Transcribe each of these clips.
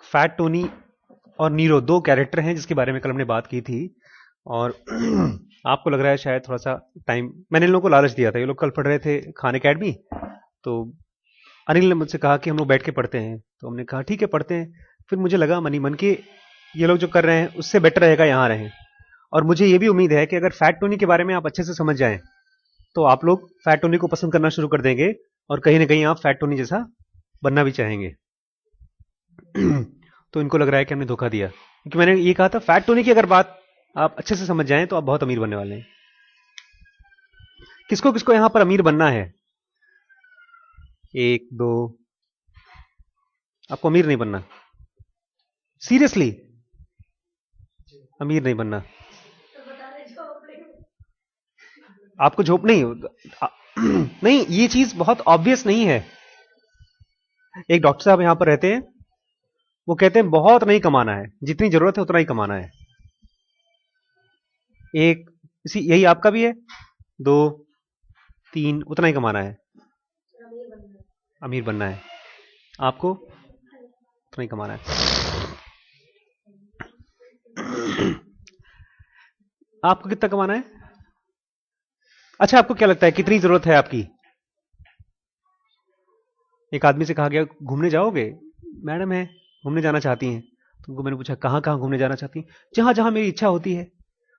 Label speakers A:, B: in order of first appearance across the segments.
A: Fat Tony और Nero दो character हैं जिसके बारे में कल हमने बात की थी। और आपको लग रहा है शायद थोड़ा सा टाइम, मैंने इन लोगों को लालच दिया था, ये लोग कल पढ़ रहे थे खान एकेडमी, तो अनिल ने मुझसे कहा कि हम लोग बैठ के पढ़ते हैं, तो हमने कहा ठीक है पढ़ते हैं। फिर मुझे लगा मनी मन कि ये लोग जो कर रहे हैं उससे बेटर रहेगा यहाँ रहें। और मुझे ये भी उम्मीद है कि अगर फैट टोनी के बारे में आप अच्छे से समझ जाएं तो आप लोग फैट टोनी को पसंद करना शुरू कर देंगे और कहीं ना कहीं आप फैट टोनी जैसा बनना भी चाहेंगे। तो इनको लग रहा है कि हमने धोखा दिया, क्योंकि मैंने ये कहा था फैट टोनी की अगर बात आप अच्छे से समझ जाएं तो आप बहुत अमीर बनने वाले हैं। किसको किसको यहां पर अमीर बनना है? एक दो। आपको अमीर नहीं बनना? सीरियसली अमीर नहीं बनना? आपको झोप नहीं नहीं, ये चीज बहुत ऑब्वियस नहीं है। एक डॉक्टर साहब यहां पर रहते हैं, वो कहते हैं बहुत नहीं कमाना है, जितनी जरूरत है उतना ही कमाना है। एक इसी यही आपका भी है, दो तीन, उतना ही कमाना है, अमीर बनना है। आपको उतना ही कमाना है। आपको कितना कमाना है? अच्छा, आपको क्या लगता है कितनी जरूरत है आपकी? एक आदमी से कहा गया घूमने जाओगे? मैडम है घूमने जाना चाहती हैं। तुमको मैंने पूछा कहां कहां घूमने जाना चाहती हैं? जहां जहां मेरी इच्छा होती है।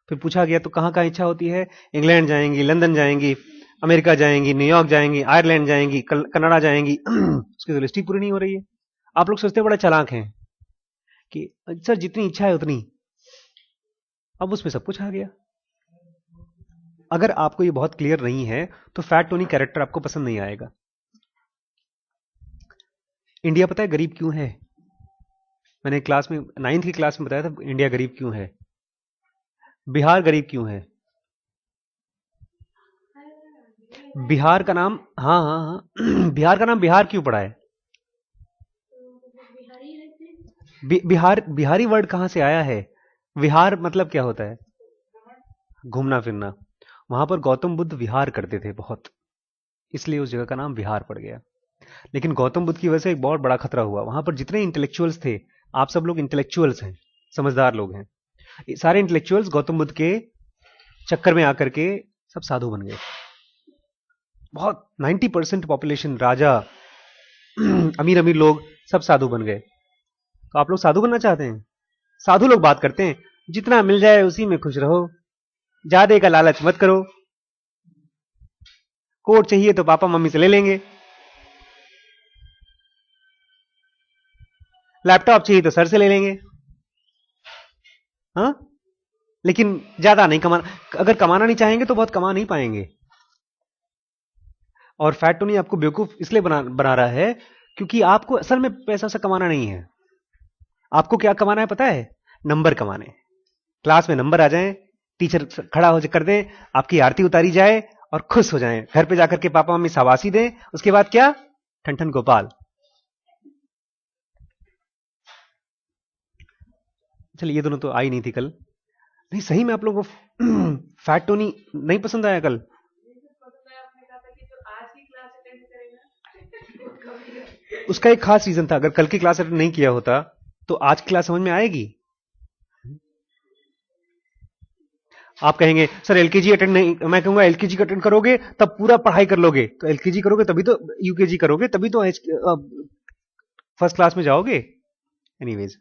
A: फिर पूछा गया तो कहां कहां इच्छा होती है? इंग्लैंड जाएंगी, लंदन जाएंगी, अमेरिका जाएंगी, न्यूयॉर्क जाएंगी, आयरलैंड जाएंगी, कनाडा जाएंगी। उसकी तो लिस्ट ही पूरी नहीं हो रही है। आप लोग सोचते बड़ा चालाक हैं कि सर जितनी इच्छा है उतनी, अब उसमें सब कुछ आ गया। अगर आपको ये बहुत क्लियर नहीं है तो फैट टोनी कैरेक्टर आपको पसंद नहीं आएगा। इंडिया पता है गरीब क्यों है? मैंने क्लास में 9th की क्लास में बताया था इंडिया गरीब क्यों है। बिहार गरीब क्यों है? बिहार का नाम, हाँ हाँ हाँ, बिहार का नाम बिहार क्यों पड़ा है? बिहार, बिहारी वर्ड कहां से आया है? विहार मतलब क्या होता है? घूमना फिरना। वहां पर गौतम बुद्ध विहार करते थे बहुत, इसलिए उस जगह का नाम बिहार पड़ गया। लेकिन गौतम बुद्ध की वजह से एक बहुत बड़ा खतरा हुआ। वहां पर जितने इंटेलेक्चुअल्स थे, आप सब लोग इंटेलेक्चुअल्स हैं, समझदार लोग हैं, ये सारे इंटेलेक्चुअल्स गौतम बुद्ध के चक्कर में आकर के सब साधु बन गए। बहुत 90% पॉपुलेशन, राजा, अमीर अमीर लोग सब साधु बन गए। तो आप लोग साधु बनना चाहते हैं? साधु लोग बात करते हैं जितना मिल जाए उसी में खुश रहो, ज्यादा का लालच मत करो, कोट चाहिए तो पापा मम्मी से ले लेंगे, लैपटॉप चाहिए तो सर से ले लेंगे, हाँ, लेकिन ज्यादा नहीं कमाना। अगर कमाना नहीं चाहेंगे तो बहुत कमा नहीं पाएंगे। और फैट टोनी आपको बेवकूफ इसलिए बना रहा है क्योंकि आपको असल में पैसा से कमाना नहीं है। आपको क्या कमाना है पता है? नंबर कमाने। क्लास में नंबर आ जाएं, टीचर खड़ा हो कर दे, आपकी आरती उतारी जाए और खुश हो जाएं, घर पे जाकर के पापा मम्मी शाबाशी दें, उसके बाद क्या? ठन ठन गोपाल। चलिए ये दोनों तो आई नहीं थी कल। नहीं सही में आप लोगों को फैट टोनी नहीं पसंद आया कल? उसका एक खास रीजन था। अगर कल की क्लास अटेंड नहीं किया होता तो आज की क्लास समझ में आएगी। आप कहेंगे सर एलकेजी अटेंड नहीं, मैं कहूंगा एलकेजी अटेंड करोगे तब पूरा पढ़ाई कर लोगे, तो एलकेजी करोगे तभी तो यूकेजी करोगे, तभी तो फर्स्ट क्लास में जाओगे। एनीवेज,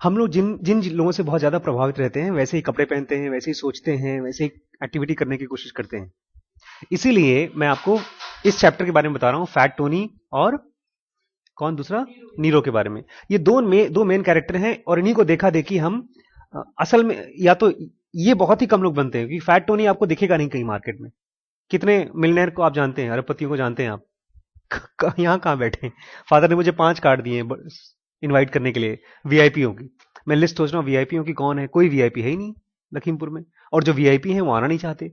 A: हम लोग जिन जिन लोगों से बहुत ज्यादा प्रभावित रहते हैं वैसे ही कपड़े पहनते हैं, वैसे ही सोचते हैं, वैसे ही एक्टिविटी करने की कोशिश करते हैं। इसीलिए मैं आपको इस चैप्टर के बारे में बता रहा हूं, फैट टोनी और कौन दूसरा, नीरो के बारे में। ये दो मेन कैरेक्टर हैं और इन्हीं को देखा देखी हम असल में, या तो ये बहुत ही कम लोग बनते हैं क्योंकि फैट टोनी आपको दिखेगा नहीं कहीं मार्केट में। कितने मिलनेयर को आप जानते हैं, अरबपतियों को जानते हैं आप? यहाँ कहाँ बैठे? फादर ने मुझे 5 कार्ड दिए इनवाइट करने के लिए वीआईपीओ की। मैं लिस्ट सोच रहा हूँ वीआईपीओ की, कौन है? कोई वीआईपी है ही नहीं लखीमपुर में, और जो वीआईपी है वो आना नहीं चाहते।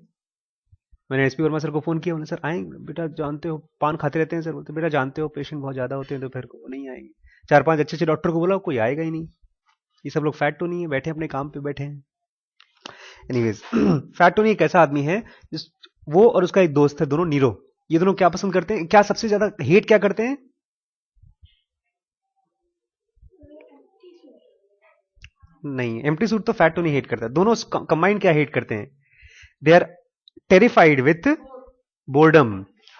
A: मैंने एसपी वर्मा सर को फोन किया, उन्होंने सर आएंगे बेटा, जानते हो पान खाते रहते हैं सर, बोलते बेटा जानते हो पेशेंट बहुत ज्यादा होते हैं तो फिर वो नहीं आएंगे। 4-5 अच्छे अच्छे डॉक्टर को बोला, कोई आएगा ही नहीं। ये सब लोग फैट टोनी है, बैठे अपने काम पे बैठे हैं। एनीवेज, फैट टोनी एक ऐसा आदमी है जिस, वो और उसका एक दोस्त है, दोनों नीरो, ये दोनों क्या पसंद करते हैं, क्या सबसे ज्यादा हेट क्या करते हैं? नहीं, एम्प्टी सूट तो फैट टोनी हेट करता है। दोनों कंबाइंड क्या हेट करते हैं? They are terrified with boredom.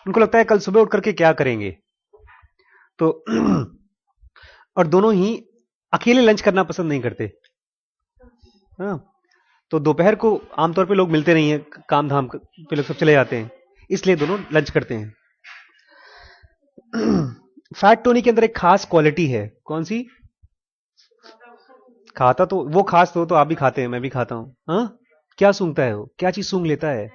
A: उनको लगता है कल सुबह उठ करके क्या करेंगे। तो और दोनों ही अकेले लंच करना पसंद नहीं करते। हाँ, तो दोपहर को आमतौर पे लोग मिलते नहीं है, काम धाम पे लोग सब चले जाते हैं, इसलिए दोनों लंच करते हैं। फैट टोनी के अंदर एक खास क्वालिटी है, कौन सी? खाता तो वो खास तो आप भी खाते हैं, मैं भी खाता हूं। हाँ, क्या सूंघता है वो? क्या चीज सूंघ लेता है?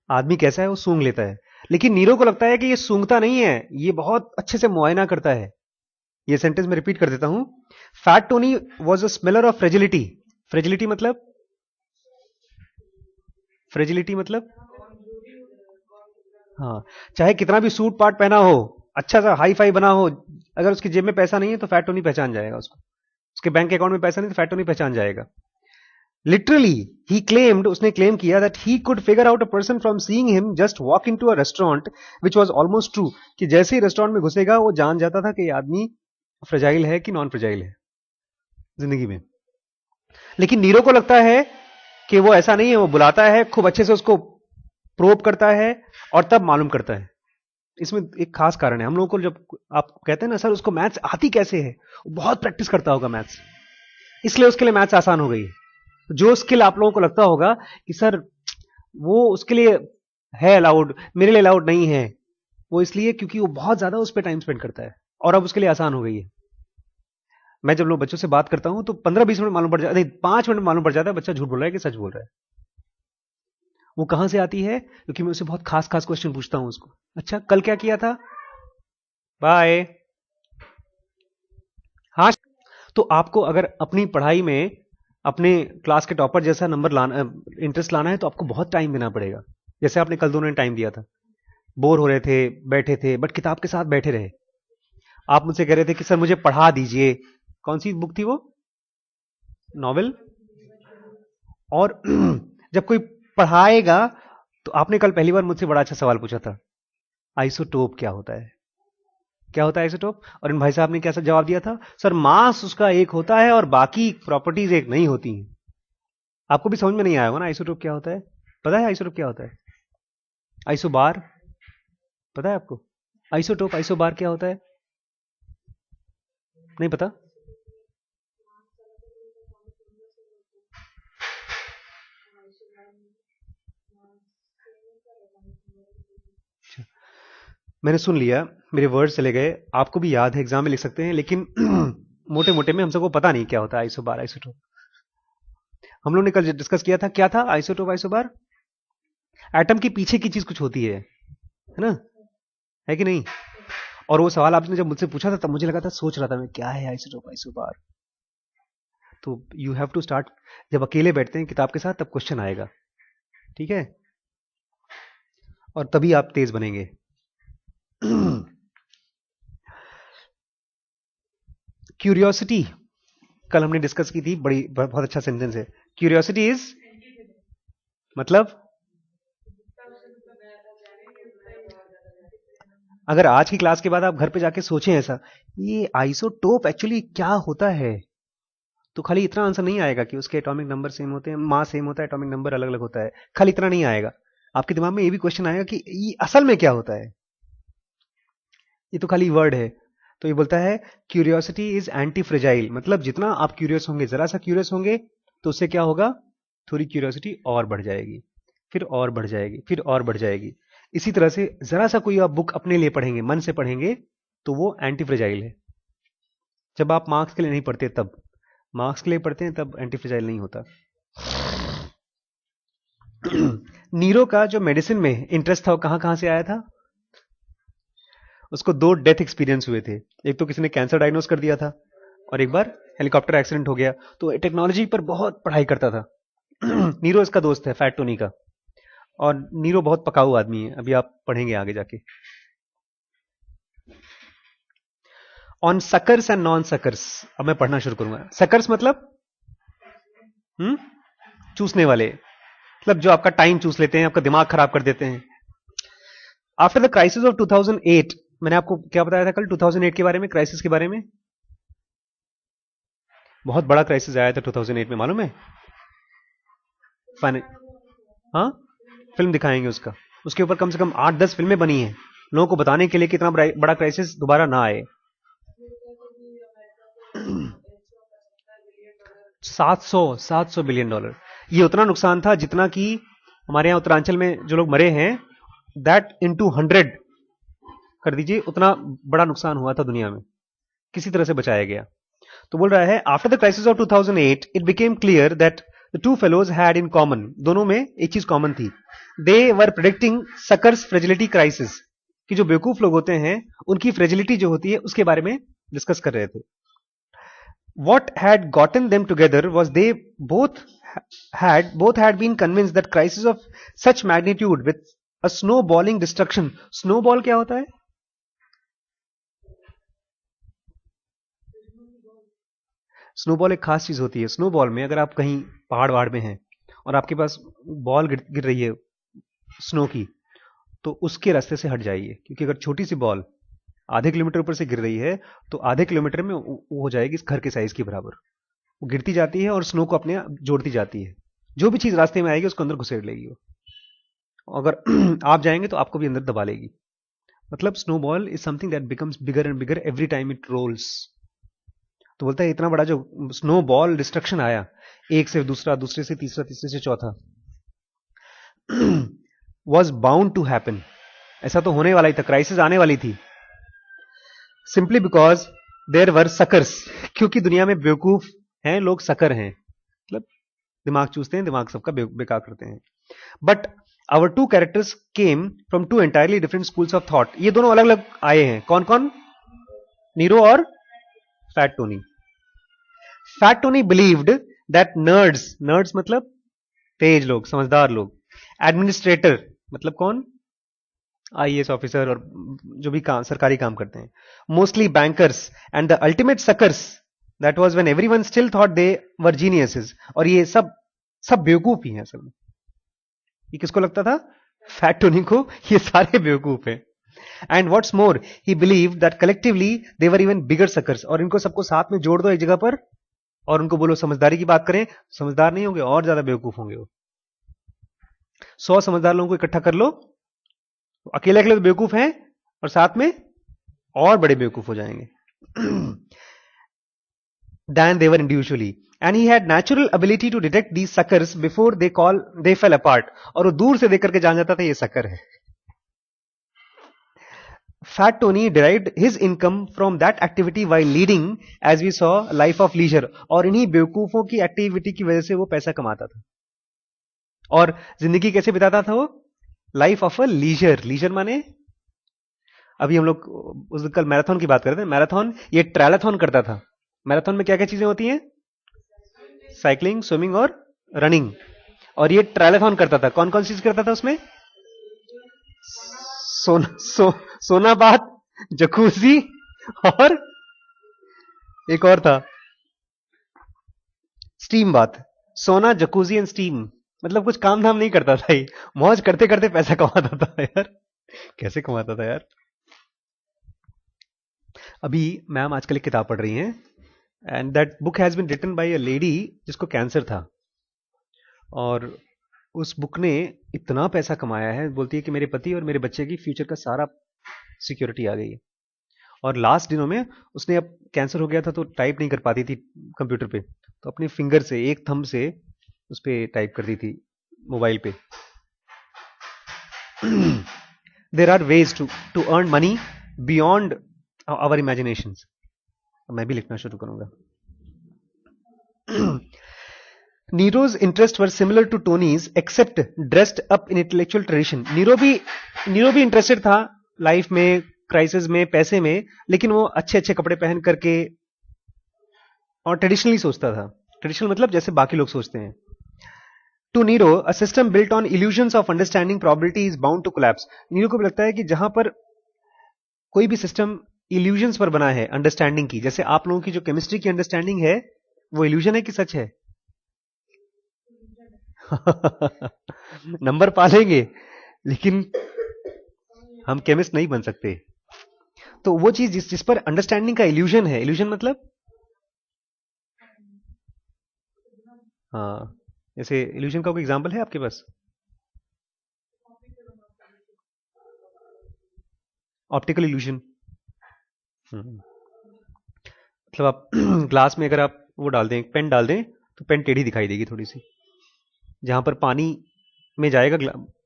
A: आदमी कैसा है वो सूंघ लेता है, लेकिन नीरो को लगता है कि ये सूंघता नहीं है, ये बहुत अच्छे से मुआयना करता है। ये सेंटेंस मैं रिपीट कर देता हूं। Fat Tony was a smeller of fragility. Fragility मतलब? फ्रेजिलिटी मतलब हाँ, चाहे कितना भी सूट पाट पहना हो, अच्छा सा हाई फाई बना हो, अगर उसकी जेब में पैसा नहीं है तो फैट टोनी पहचान जाएगा उसको। उसके बैंक अकाउंट में पैसा नहीं तो फैट टोनी पहचान जाएगा। लिटरली ही क्लेम्ड, उसने क्लेम किया that he could figure out a person from seeing him just walk into a restaurant, which was almost true, कि जैसे ही रेस्टोरेंट में घुसेगा वो जान जाता था कि ये आदमी फ्रेजाइल है कि नॉन फ्रेजाइल है जिंदगी में। लेकिन नीरो को लगता है कि वो ऐसा नहीं है, वो बुलाता है, खूब अच्छे से उसको प्रोब करता है और तब मालूम करता है। इसमें एक खास कारण है। हम लोगों को जब आप कहते हैं ना सर उसको मैथ्स आती कैसे है, वो बहुत प्रैक्टिस करता होगा मैथ्स, इसलिए उसके लिए मैथ्स आसान हो गई है। जो स्किल आप लोगों को लगता होगा कि सर वो उसके लिए है अलाउड, मेरे लिए अलाउड नहीं है, वो इसलिए क्योंकि वो बहुत ज्यादा उस पर टाइम स्पेंड करता है और अब उसके लिए आसान हो गई है। मैं जब लोग बच्चों से बात करता हूं तो 15-20 मिनट मालूम पड़ जाता है, नहीं 5 मिनट मालूम पड़ जाता है बच्चा झूठ बोल रहा है कि सच बोल रहा है। वो कहां से आती है? क्योंकि मैं उससे बहुत खास खास क्वेश्चन पूछता हूं उसको। अच्छा कल क्या किया था? बाय। हाँ, तो आपको अगर अपनी पढ़ाई में अपने क्लास के टॉपर जैसा नंबर लाना, इंटरेस्ट लाना है तो आपको बहुत टाइम देना पड़ेगा। जैसे आपने कल दोनों ने टाइम दिया था, बोर हो रहे थे, बैठे थे, बट किताब के साथ बैठे रहे। आप मुझसे कह रहे थे कि सर मुझे पढ़ा दीजिए। कौन सी बुक थी वो? नॉवेल। और जब कोई पढ़ाएगा तो आपने कल पहली बार मुझसे बड़ा अच्छा सवाल पूछा था, आइसोटोप क्या होता है? क्या होता है आइसोटोप? और इन भाई साहब ने क्या जवाब दिया था? सर मास उसका एक होता है और बाकी प्रॉपर्टीज एक नहीं होती हैं। आपको भी समझ में नहीं आया होगा ना आइसोटोप क्या होता है? पता है आइसोटोप क्या होता है? आइसोबार पता है आपको? आइसोटोप आइसोबार क्या होता है? नहीं पता? मैंने सुन लिया, मेरे वर्ड चले गए, आपको भी याद है, एग्जाम में लिख सकते हैं, लेकिन मोटे मोटे में हम सबको पता नहीं क्या होता है आइसोबार आइसोटोप। हम लोग ने कल डिस्कस किया था, क्या था आइसोटोप आइसोबार? एटम के पीछे की चीज कुछ होती है ना? है कि नहीं? और वो सवाल आपने जब मुझसे पूछा था तब मुझे लगा था, सोच रहा था मैं क्या है आइसोटोप आइसोबार। तो यू हैव टू स्टार्ट, जब अकेले बैठते हैं किताब के साथ तब क्वेश्चन आएगा, ठीक है? और तभी आप तेज बनेंगे। क्यूरियोसिटी कल हमने डिस्कस की थी, बड़ी बहुत अच्छा सेंटेंस है। क्यूरियोसिटी इज मतलब, अगर आज की क्लास के बाद आप घर पे जाके सोचें ऐसा, ये आइसोटोप एक्चुअली क्या होता है, तो खाली इतना आंसर नहीं आएगा कि उसके एटॉमिक नंबर सेम होते हैं, मास सेम होता है, एटॉमिक नंबर अलग अलग होता है, खाली इतना नहीं आएगा। आपके दिमाग में ये भी क्वेश्चन आएगा कि ये असल में क्या होता है। ये तो खाली वर्ड है। तो ये बोलता है क्यूरियोसिटी इज एंटी फ्रेजाइल, मतलब जितना आप क्यूरियस होंगे, जरा सा क्यूरियस होंगे, तो उससे क्या होगा, थोड़ी क्यूरियोसिटी और बढ़ जाएगी, फिर और बढ़ जाएगी, फिर और बढ़ जाएगी। इसी तरह से जरा सा कोई आप बुक अपने लिए पढ़ेंगे, मन से पढ़ेंगे, तो वो एंटी फ्रेजाइल है। जब आप मार्क्स के लिए नहीं पढ़ते तब, मार्क्स के लिए पढ़ते हैं तब एंटी फ्रेजाइल नहीं होता। नीरो का जो मेडिसिन में इंटरेस्ट था वो कहां कहां से आया था? उसको 2 डेथ एक्सपीरियंस हुए थे, एक तो किसी ने कैंसर डायग्नोस कर दिया था और एक बार हेलीकॉप्टर एक्सीडेंट हो गया। तो टेक्नोलॉजी पर बहुत पढ़ाई करता था। नीरो इसका दोस्त है फैट टोनी का, और नीरो बहुत पकाऊ आदमी है, अभी आप पढ़ेंगे आगे जाके। On suckers and non suckers अब मैं पढ़ना शुरू करूंगा। सकर्स मतलब चूसने वाले, मतलब जो आपका टाइम चूस लेते हैं, आपका दिमाग खराब कर देते हैं। आफ्टर द क्राइसिस ऑफ 2008, मैंने आपको क्या बताया था कल 2008 के बारे में, क्राइसिस के बारे में? बहुत बड़ा क्राइसिस आया था 2008 में, मालूम है? हाँ, फिल्म दिखाएंगे उसका, उसके ऊपर कम से कम 8-10 फिल्में बनी हैं लोगों को बताने के लिए कि इतना बड़ा क्राइसिस दोबारा ना आए। 700 बिलियन डॉलर, ये उतना नुकसान था जितना कि हमारे यहाँ उत्तरांचल में जो लोग मरे हैं, दैट इनटू 100 कर दीजिए, उतना बड़ा नुकसान हुआ था दुनिया में, किसी तरह से बचाया गया। तो बोल रहा है, after the crisis of 2008 it became clear that the two fellows had in common, दोनों में एक चीज कॉमन थी, दे वर प्रेडिक्टिंग सकर्स फ्रेजिलिटी क्राइसिस, कि जो बेवकूफ लोग होते हैं उनकी फ्रेजिलिटी जो होती है उसके बारे में डिस्कस कर रहे थे। What had gotten them together was they both had been convinced that crisis of such magnitude with a snowballing destruction. Snowball क्या होता है? स्नोबॉल एक खास चीज होती है। स्नोबॉल में अगर आप कहीं पहाड़ वहाड़ में हैं और आपके पास बॉल गिर रही है स्नो की, तो उसके रास्ते से हट जाइए, क्योंकि अगर छोटी सी बॉल आधे किलोमीटर ऊपर से गिर रही है तो आधे किलोमीटर में वो हो जाएगी इस घर के साइज के बराबर। वो गिरती जाती है और स्नो को अपने जोड़ती जाती है, जो भी चीज रास्ते में आएगी उसको अंदर घुसेड़ लेगी वो। अगर आप जाएंगे तो आपको भी अंदर दबा लेगी। मतलब snowball is something that becomes bigger and bigger every time it rolls. तो बोलता है इतना बड़ा जो स्नो बॉल डिस्ट्रक्शन आया, एक से दूसरा, दूसरे से तीसरा, तीसरे से चौथा, वॉज बाउंड टू हैपन, ऐसा तो होने वाला ही था, क्राइसिस आने वाली थी। Simply because there were suckers, क्योंकि दुनिया में बेवकूफ हैं लोग, सकर हैं, मतलब दिमाग चूसते हैं, दिमाग सबका बेकार करते हैं। But our two characters came from two entirely different schools of thought, ये दोनों अलग अलग आए हैं। कौन कौन? नीरो और fat Tony. Fat Tony believed that nerds मतलब तेज लोग, समझदार लोग, एडमिनिस्ट्रेटर मतलब कौन? आईएएस ऑफिसर और जो भी काम, सरकारी काम करते हैं, mostly bankers, and the ultimate suckers, that was when everyone still thought they were geniuses, और ये सब बेवकूफ ही हैं सब। ये किसको लगता था? फैट टोनी को, ये सारे बेवकूफ हैं। And what's more, he believed that collectively they were even bigger suckers, और इनको सबको साथ में जोड़ दो एक जगह पर और उनको बोलो समझदारी की बात करें, समझदार नहीं होंगे, और ज्यादा बेवकूफ होंगे वो। 100 समझदार लोगों को इकट्ठा कर लो, अकेले अकेले तो बेवकूफ हैं और साथ में और बड़े बेवकूफ हो जाएंगे। than they were individually, and he had natural ability to detect these suckers before they fell apart, और वो दूर से देख करके जान जाता था ये सकर है। Fat Tony derived his income from that activity while leading, as we saw, life of leisure, और इन्हीं बेवकूफों की एक्टिविटी की वजह से वो पैसा कमाता था। और जिंदगी कैसे बिताता था वो? Life of a leisure. Leisure माने, अभी हम लोग उस दिन कल मैराथन की बात कर रहे थे, मैराथन, ये ट्रैलाथन करता था। मैराथन में क्या क्या चीजें होती हैं? साइकिलिंग, स्विमिंग और रनिंग। और ये ट्रैलाथन करता था। कौन कौन सी चीज करता था उसमें? सोना बाथ, जकूजी, और एक और था स्टीम बाथ। सोना, जकूजी एंड स्टीम, मतलब कुछ काम धाम नहीं करता था, ये मौज करते करते पैसा कमाता था यार। कैसे कमाता था यार। अभी मैम आजकल एक किताब पढ़ रही हैं, and that book has been written by a lady जिसको कैंसर था, और उस बुक ने इतना पैसा कमाया है, बोलती है कि मेरे पति और मेरे बच्चे की फ्यूचर का सारा सिक्योरिटी आ गई है। और लास्ट दिनों में उसने, अब कैंसर हो गया था तो टाइप नहीं कर पाती थी कंप्यूटर पे, तो अपने फिंगर से, एक थंब से उस पर टाइप करती थी मोबाइल पे। There are ways to earn money beyond our imagination. मैं भी लिखना शुरू करूंगा। Nero's interest were similar to Tony's except dressed up in intellectual tradition. Nero भी इंटरेस्टेड था लाइफ में, क्राइसिस में, पैसे में, लेकिन वो अच्छे अच्छे कपड़े पहन करके और ट्रेडिशनली सोचता था। ट्रेडिशनल मतलब जैसे बाकी लोग सोचते हैं। To Nero a system built on illusions of understanding probability is bound to collapse. Nero को भी लगता है कि जहां पर कोई भी सिस्टम इल्यूजन्स पर बना है अंडरस्टैंडिंग की, जैसे आप लोगों की जो केमिस्ट्री की अंडरस्टैंडिंग है वो इल्यूजन है कि सच है? नंबर पा लेंगे लेकिन हम केमिस्ट नहीं बन सकते। तो वो चीज जिस पर अंडरस्टैंडिंग का इल्यूजन है, इल्यूजन मतलब हाँ, जैसे इल्यूजन का कोई एग्जांपल है आपके पास? ऑप्टिकल इल्यूजन, मतलब आप ग्लास में अगर आप वो डाल दें, पेन डाल दें, तो पेन टेढ़ी दिखाई देगी थोड़ी सी। जहां पर पानी में जाएगा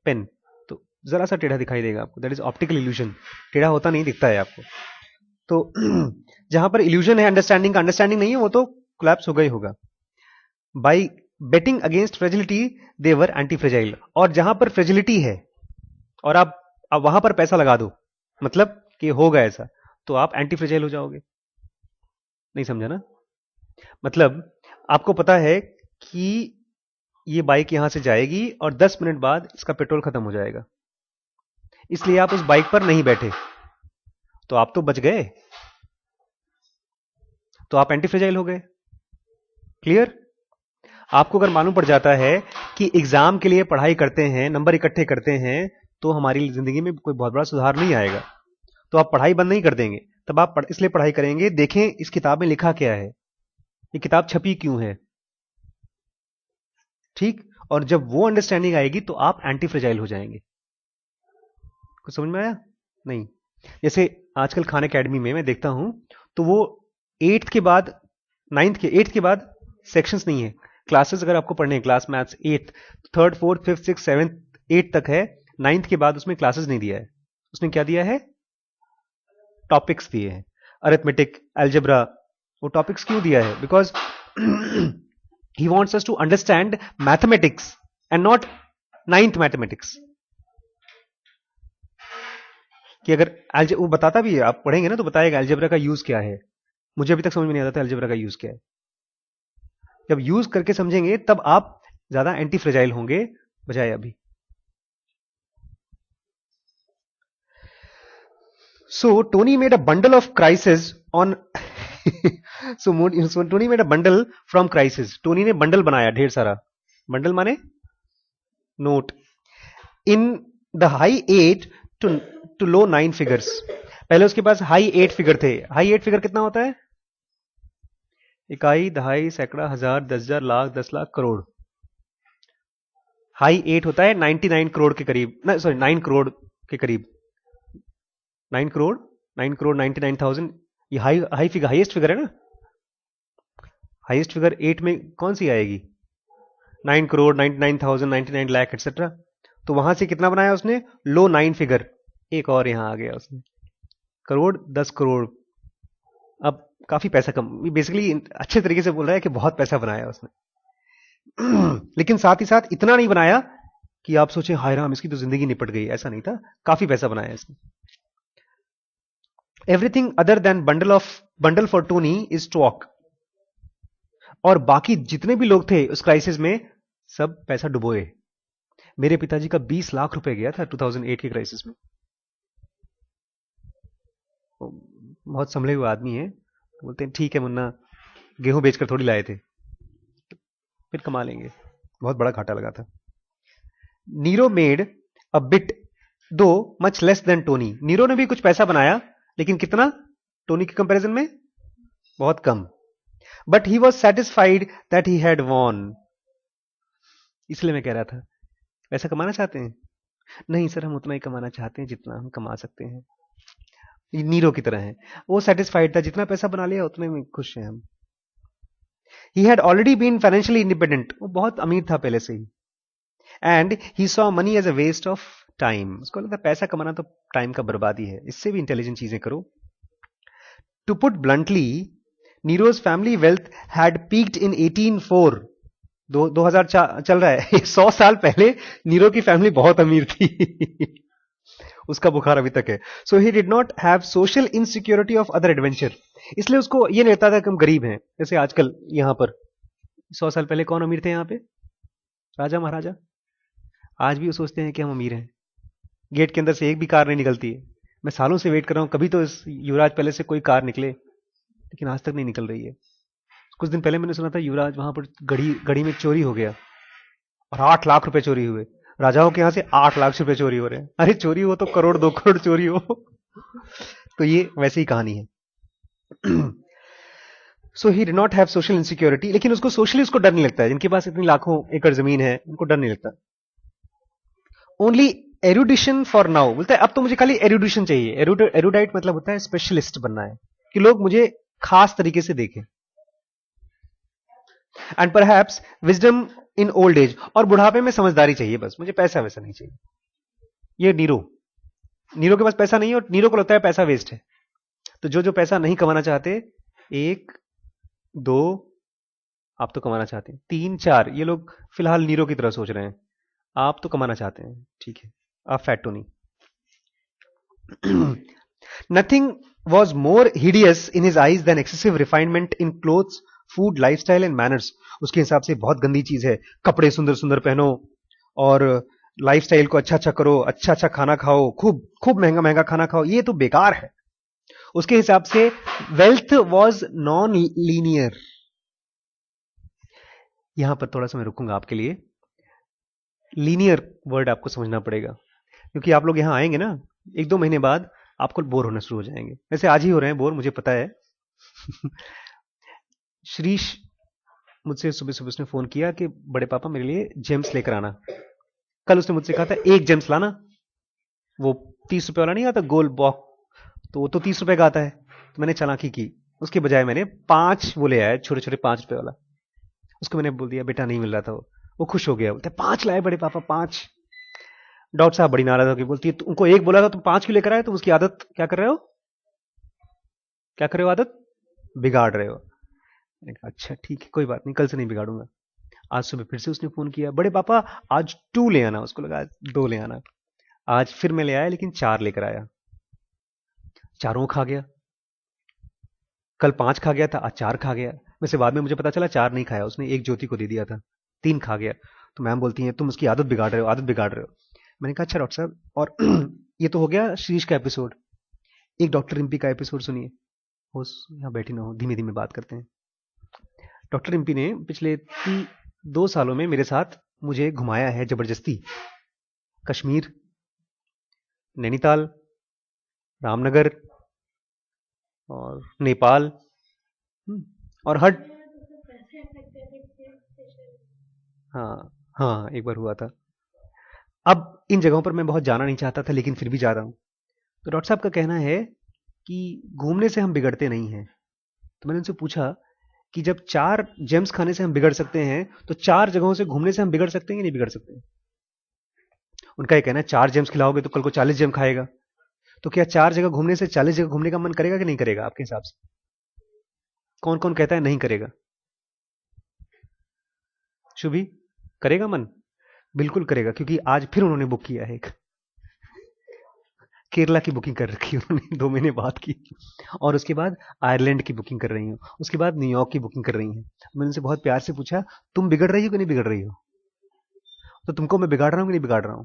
A: पेन, तो जरा सा टेढ़ा दिखाई देगा आपको। That is optical illusion. टेढ़ा होता नहीं दिखता है आपको। तो जहां पर इल्यूजन है अंडरस्टैंडिंग का, अंडरस्टैंडिंग नहीं है, वो तो कोलैप्स होगा ही होगा। By betting against fragility they're anti fragile. और जहां पर फ्रेजिलिटी है और आप वहां पर पैसा लगा दो, मतलब कि होगा ऐसा, तो आप एंटी फ्रेजाइल हो जाओगे। नहीं समझा ना? मतलब आपको पता है कि ये बाइक यहां से जाएगी और 10 मिनट बाद इसका पेट्रोल खत्म हो जाएगा, इसलिए आप उस बाइक पर नहीं बैठे, तो आप तो बच गए, तो आप एंटी फ्रेजाइल हो गए। क्लियर? आपको अगर मालूम पड़ जाता है कि एग्जाम के लिए पढ़ाई करते हैं, नंबर इकट्ठे करते हैं, तो हमारी जिंदगी में कोई बहुत बड़ा सुधार नहीं आएगा, तो आप पढ़ाई बंद नहीं कर देंगे। तब आप इसलिए पढ़ाई करेंगे, देखें इस किताब में लिखा क्या है, ये किताब छपी क्यों है। ठीक? और जब वो अंडरस्टैंडिंग आएगी तो आप एंटी फ्रेजाइल हो जाएंगे। कुछ समझ में आया? नहीं। जैसे आजकल खान एकेडमी में मैं देखता हूं, तो वो 8th के बाद 8th के बाद सेक्शंस नहीं है। क्लासेस अगर आपको पढ़ने हैं, class maths 8th, 3rd 4th 5th 6th 7th 8th तक है। 9th के बाद उसमें क्लासेस नहीं दिया है। उसने क्या दिया है? टॉपिक्स दिए हैं। अरिथमेटिक, अलजेब्रा, वो टॉपिक्स क्यों दिया है? Because he wants us to understand mathematics and not 9th mathematics. कि अगर वो बताता भी है, आप पढ़ेंगे ना तो बताएगा अलजेब्रा का यूज क्या है। मुझे अभी तक समझ में नहीं आता था अलजेब्रा का यूज क्या है। जब यूज करके समझेंगे तब आप ज्यादा एंटी फ्रेजाइल होंगे बजाय अभी। So Tony made a bundle of crisis on so Tony made a bundle from crisis. Tony ने बंडल बनाया ढेर सारा। बंडल माने note. In the high 8 to low 9 figures. पहले उसके पास हाई 8 फिगर थे। हाई 8 फिगर कितना होता है? इकाई, दहाई, सैकड़ा, हजार, 10,000, लाख, 10 लाख, करोड़। हाई 8 होता है 99 करोड़ के करीब, ना सॉरी 9 करोड़ के करीब। 9 करोड़, 9 करोड़ 99,000, ये high high figure, highest figure है ना। हाईएस्ट फिगर 8 में कौन सी आएगी? 9 करोड़, 99,000, 99 लाख एक्सेट्रा। तो वहां से कितना बनाया उसने? लो 9 फिगर। एक और यहां आ गया उसने, करोड़, 10 करोड़। अब काफी पैसा कम, बेसिकली अच्छे तरीके से बोल रहा है कि बहुत पैसा बनाया उसने। लेकिन साथ ही साथ इतना नहीं बनाया कि आप सोचें हाय राम इसकी तो जिंदगी निपट गई, ऐसा नहीं था। काफी पैसा बनाया इसने। Everything other than bundle for Tony is talk. और बाकी जितने भी लोग थे उस क्राइसिस में, सब पैसा डुबोए। मेरे पिताजी का 20 लाख रुपए गया था 2008 के क्राइसिस में। बहुत संभले हुए आदमी है, बोलते हैं ठीक है मुन्ना, गेहूं बेचकर थोड़ी लाए थे, फिर कमा लेंगे। बहुत बड़ा घाटा लगा था। Nero made a bit though much less than Tony. Nero ने भी कुछ पैसा बनाया, लेकिन कितना? टोनी के कंपैरिजन में बहुत कम। But he was satisfied that he had won. इसलिए मैं कह रहा था, पैसा कमाना चाहते हैं? नहीं सर, हम उतना ही कमाना चाहते हैं जितना हम कमा सकते हैं। ये नीरो की तरह है। वो सेटिस्फाइड था, जितना पैसा बना लिया उतने में खुश हैं हम। He had already been financially independent. वो बहुत अमीर था पहले से ही। And he saw money as a waste of time. उसको लगता पैसा कमाना तो टाइम का बर्बादी है, इससे भी इंटेलिजेंट चीजें करो। To put bluntly, Nero's family wealth had peaked in 1804। 2000 चल रहा है। 100 साल पहले नीरो की फैमिली बहुत अमीर थी। उसका बुखार अभी तक है। So he did not have social insecurity of other adventure. इसलिए उसको ये नहीं लगता था कि हम गरीब हैं। जैसे आजकल यहां पर 100 साल पहले कौन अमीर थे यहां पे? राजा महाराजा। आज भी वो सोचते हैं कि हम अमीर हैं। गेट के अंदर से एक भी कार नहीं निकलती है। मैं सालों से वेट कर रहा हूं कभी तो इस युवराज पैलेस से कोई कार निकले, लेकिन आज तक नहीं निकल रही है। कुछ दिन पहले मैंने सुना था युवराज वहां पर गड़ी में चोरी हो गया और 8 लाख रुपए चोरी हुए। राजाओं के यहां से 8 लाख रुपए चोरी हो रहे हैं। अरे चोरी हो तो करोड़ 2 करोड़ चोरी हो। तो ये वैसे ही कहानी है। So he did not have social insecurity, लेकिन उसको सोशली उसको डर नहीं लगता है, जिनके पास इतनी लाखों एकड़ जमीन है उनको डर नहीं लगता। ओनली एरुडिशन फॉर नाउ, बोलता है अब तो मुझे खाली एरुडिशन चाहिए। एरुडाइट मतलब होता है स्पेशलिस्ट बनना है, कि लोग मुझे खास तरीके से देखें। And perhaps wisdom in old age, और बुढ़ापे में समझदारी चाहिए, बस मुझे पैसा वैसा नहीं चाहिए। ये नीरो के पास पैसा नहीं है, और नीरो को लगता है पैसा वेस्ट है। तो जो पैसा नहीं कमाना चाहते, 1 2 आप तो कमाना चाहते हैं, 3 4 ये लोग फिलहाल नीरो की तरह सोच रहे हैं, आप तो कमाना चाहते हैं, ठीक है, आप fat Tony. Nothing was more hideous in his eyes than excessive refinement in clothes, food, lifestyle and manners. उसके हिसाब से बहुत गंदी चीज है, कपड़े सुंदर सुंदर पहनो और लाइफस्टाइल को अच्छा अच्छा करो, अच्छा अच्छा खाना खाओ, खूब खूब महंगा महंगा खाना खाओ, ये तो बेकार है। उसके हिसाब से वेल्थ वॉज नॉन लीनियर। यहां पर थोड़ा सा मैं रुकूंगा आपके लिए, लीनियर वर्ड आपको समझना पड़ेगा, क्योंकि आप लोग यहां आएंगे ना 1-2 महीने बाद आपको बोर होना शुरू हो जाएंगे। वैसे आज ही हो रहे हैं बोर, मुझे पता है। श्रीश मुझसे सुबह सुबह उसने फोन किया कि बड़े पापा मेरे लिए जेम्स लेकर आना। कल उसने मुझसे कहा था 1 जेम्स लाना, वो 30 रुपए वाला नहीं आता गोल बॉक्स, तो वो तो 30 रुपए का आता है। तो मैंने चालाकी की, उसके बजाय मैंने 5 वो ले आया, छोटे छोटे 5 रुपए वाला। उसको मैंने बोल दिया बेटा नहीं मिल रहा था, वो खुश हो गया, बोलते 5 लाए बड़े पापा 5। डॉक्टर साहब बड़ी नाराज होकर बोलती है तुमको 1 बोला था तुम 5 क्यों लेकर आए, तुम उसकी आदत क्या कर रहे हो, क्या कर रहे हो, आदत बिगाड़ रहे हो। मैंने कहा अच्छा ठीक है कोई बात नहीं, कल से नहीं बिगाड़ूंगा। आज सुबह फिर से उसने फोन किया, बड़े पापा आज 2 ले आना, उसको लगा 2 ले आना। आज फिर मैं ले आया, लेकिन 4 लेकर आया, चारों खा गया। कल 5 खा गया था, आज 4 खा गया। वैसे बाद में मुझे पता चला 4 नहीं खाया उसने, 1 ज्योति को दे दिया था, 3 खा गया। तो मैम बोलती हैं तुम उसकी आदत बिगाड़ रहे हो, आदत बिगाड़ रहे हो। मैंने कहा अच्छा डॉक्टर साहब, और ये तो हो गया शीश का एपिसोड, एक डॉक्टर रिम्पी का एपिसोड सुनिए। हो यहाँ बैठी ना हो, धीमे धीमे बात करते हैं। डॉक्टर रिम्पी ने पिछले 2 सालों में मेरे साथ मुझे घुमाया है जबरदस्ती, कश्मीर, नैनीताल, रामनगर और नेपाल, और हाँ एक बार हुआ था। अब इन जगहों पर मैं बहुत जाना नहीं चाहता था, लेकिन फिर भी जा रहा हूं। तो डॉक्टर साहब का कहना है कि घूमने से हम बिगड़ते नहीं हैं। तो मैंने उनसे पूछा कि जब 4 जेम्स खाने से हम बिगड़ सकते हैं, तो 4 जगहों से घूमने से हम बिगड़ सकते हैं कि नहीं बिगड़ सकते। उनका ये कहना है 4 जेम्स खिलाओगे तो कल को 40 जेम खाएगा। तो क्या 4 जगह घूमने से 40 जगह घूमने का मन करेगा कि नहीं करेगा आपके हिसाब से? कौन कौन कहता है नहीं करेगा? शुभी, करेगा मन? बिल्कुल करेगा, क्योंकि आज फिर उन्होंने बुक किया है, एक केरला की बुकिंग कर रखी है उन्होंने 2 महीने बाद की, और उसके बाद आयरलैंड की बुकिंग कर रही हूँ, उसके बाद न्यूयॉर्क की बुकिंग कर रही हैं। मैंने उनसे बहुत प्यार से पूछा तुम बिगड़ रही हो कि नहीं बिगड़ रही हो? तो तुमको मैं बिगाड़ रहा हूं कि नहीं बिगाड़ रहा हूं?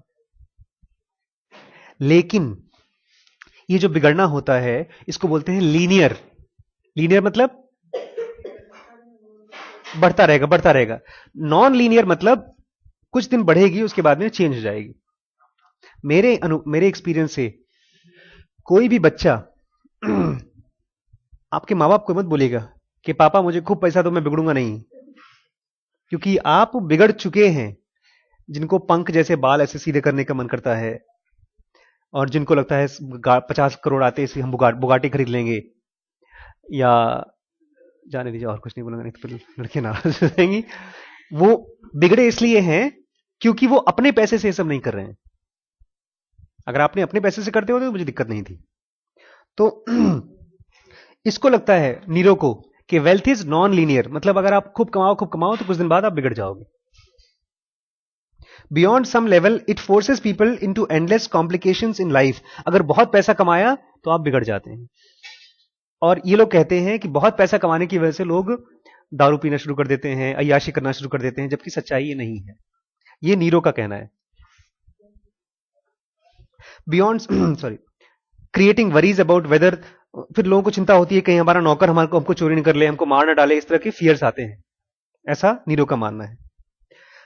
A: लेकिन ये जो बिगड़ना होता है इसको बोलते हैं लीनियर। लीनियर मतलब बढ़ता रहेगा बढ़ता रहेगा। नॉन लीनियर मतलब कुछ दिन बढ़ेगी, उसके बाद में चेंज हो जाएगी। मेरे एक्सपीरियंस से कोई भी बच्चा आपके माँ बाप को मत बोलेगा कि पापा मुझे खूब पैसा दो मैं बिगड़ूंगा नहीं, क्योंकि आप बिगड़ चुके हैं। जिनको पंख जैसे बाल ऐसे सीधे करने का मन करता है, और जिनको लगता है 50 करोड़ आते हैं हम बुगाटी खरीद लेंगे, या जाने दीजिए और कुछ नहीं बोलूंगा, नहीं तो फिर लड़कियां नाराज हो जाएंगी। वो बिगड़े इसलिए हैं क्योंकि वो अपने पैसे से ये सब नहीं कर रहे हैं। अगर आपने अपने पैसे से करते होते तो मुझे दिक्कत नहीं थी। तो इसको लगता है नीरो को कि वेल्थ इज नॉन लीनियर, मतलब अगर आप खूब कमाओ तो कुछ दिन बाद आप बिगड़ जाओगे। Beyond some level it forces people into endless complications in life. अगर बहुत पैसा कमाया तो आप बिगड़ जाते हैं। और ये लोग कहते हैं कि बहुत पैसा कमाने की वजह से लोग दारू पीना शुरू कर देते हैं, अय्याशी करना शुरू कर देते हैं, जबकि सच्चाई ये नहीं है। ये नीरो का कहना है। Beyond sorry creating worries about whether, फिर लोगों को चिंता होती है कहीं हमारा नौकर हमको चोरी नहीं कर ले, हमको मार न डाले, इस तरह के फियर्स आते हैं। ऐसा नीरो का मानना है।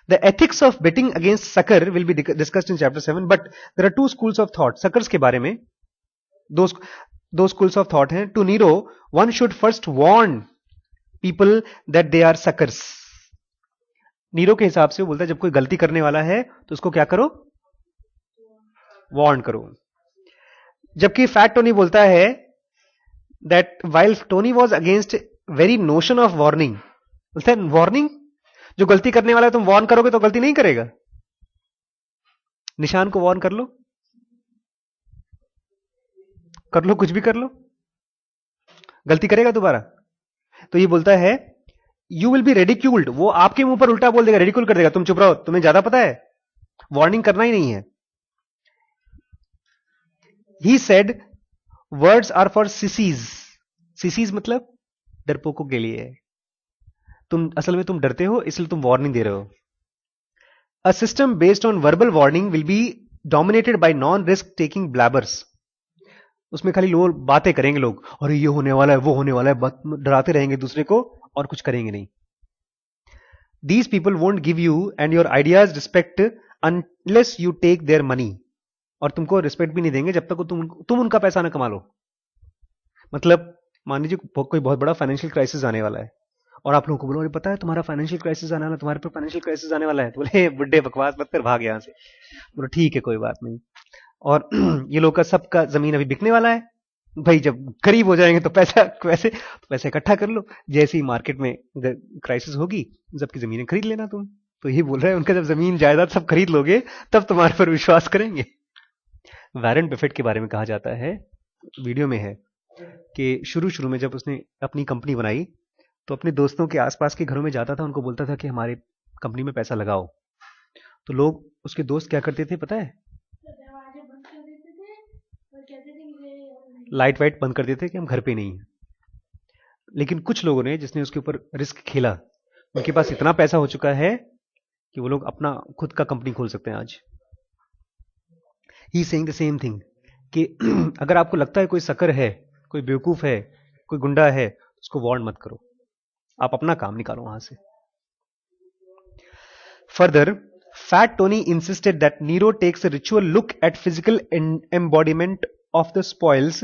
A: The ethics of betting against sucker will be discussed in chapter 7, but there are 2 schools of thought. Suckers के बारे में दो schools of thought हैं. To Nero, one should first warn people that they are suckers. Nero के हिसाब से वो बोलता है जब कोई गलती करने वाला है तो उसको क्या करो, वार्न करो। जबकि फैट टोनी बोलता है that while Tony was against very notion of warning, बोलता है वार्निंग, जो गलती करने वाला है तुम वार्न करोगे तो गलती नहीं करेगा। निशान को वार्न कर लो, कुछ भी कर लो, गलती करेगा दोबारा। तो ये बोलता है यू विल बी रेडिक्यूल्ड, वो आपके मुंह पर उल्टा बोल देगा, रेडिक्यूल कर देगा, तुम चुप रहो, तुम्हें ज्यादा पता है, वार्निंग करना ही नहीं है। He said words are for sissies, sissies मतलब डरपोकों के लिए है, तुम असल में तुम डरते हो इसलिए तुम वार्निंग दे रहे हो। A system based on verbal warning will be dominated by non risk taking blabbers, उसमें खाली लोग बातें करेंगे, लोग अरे ये होने वाला है वो होने वाला है, डराते रहेंगे दूसरे को और कुछ करेंगे नहीं। These people won't give you and your ideas respect unless you take their money, और तुमको रिस्पेक्ट भी नहीं देंगे जब तक तुम उनका पैसा ना कमा लो। मतलब मान लीजिए कोई बहुत बड़ा फाइनेंशियल क्राइसिस आने वाला है और आप लोगों को बोलो अरे पता है तुम्हारा फाइनेंशियल क्राइसिस आने वाला है, तुम्हारे पर फाइनेंशियल क्राइसिस आने वाला है, तो बोले बुड्ढे बकवास मत कर, भाग यहां से। बोलो ठीक है कोई बात नहीं, और ये लोग का सबका जमीन अभी बिकने वाला है भाई, जब गरीब हो जाएंगे तो पैसे इकट्ठा कर लो, जैसे ही मार्केट में क्राइसिस होगी सबकी जमीनें खरीद लेना तुम। तो ये बोल रहे हैं उनका जब जमीन जायदाद सब खरीद लोगे तब तुम्हारे पर विश्वास करेंगे। वॉरेन बफेट के बारे में कहा जाता है, वीडियो में है, कि शुरू में जब उसने अपनी कंपनी बनाई तो अपने दोस्तों के आसपास के घरों में जाता था, उनको बोलता था कि हमारे कंपनी में पैसा लगाओ। तो लोग, उसके दोस्त क्या करते थे पता है, लाइट वाइट बंद कर देते कि हम घर पे नहीं हैं। लेकिन कुछ लोगों ने, जिसने उसके ऊपर रिस्क खेला, उनके पास इतना पैसा हो चुका है कि वो लोग अपना खुद का कंपनी खोल सकते हैं आज। He saying the same thing कि अगर आपको लगता है कोई सकर है, कोई बेवकूफ है, कोई गुंडा है, उसको वार्न मत करो, आप अपना काम निकालो वहां से। Further fat Tony insisted that Nero takes a ritual look at physical embodiment of the spoils.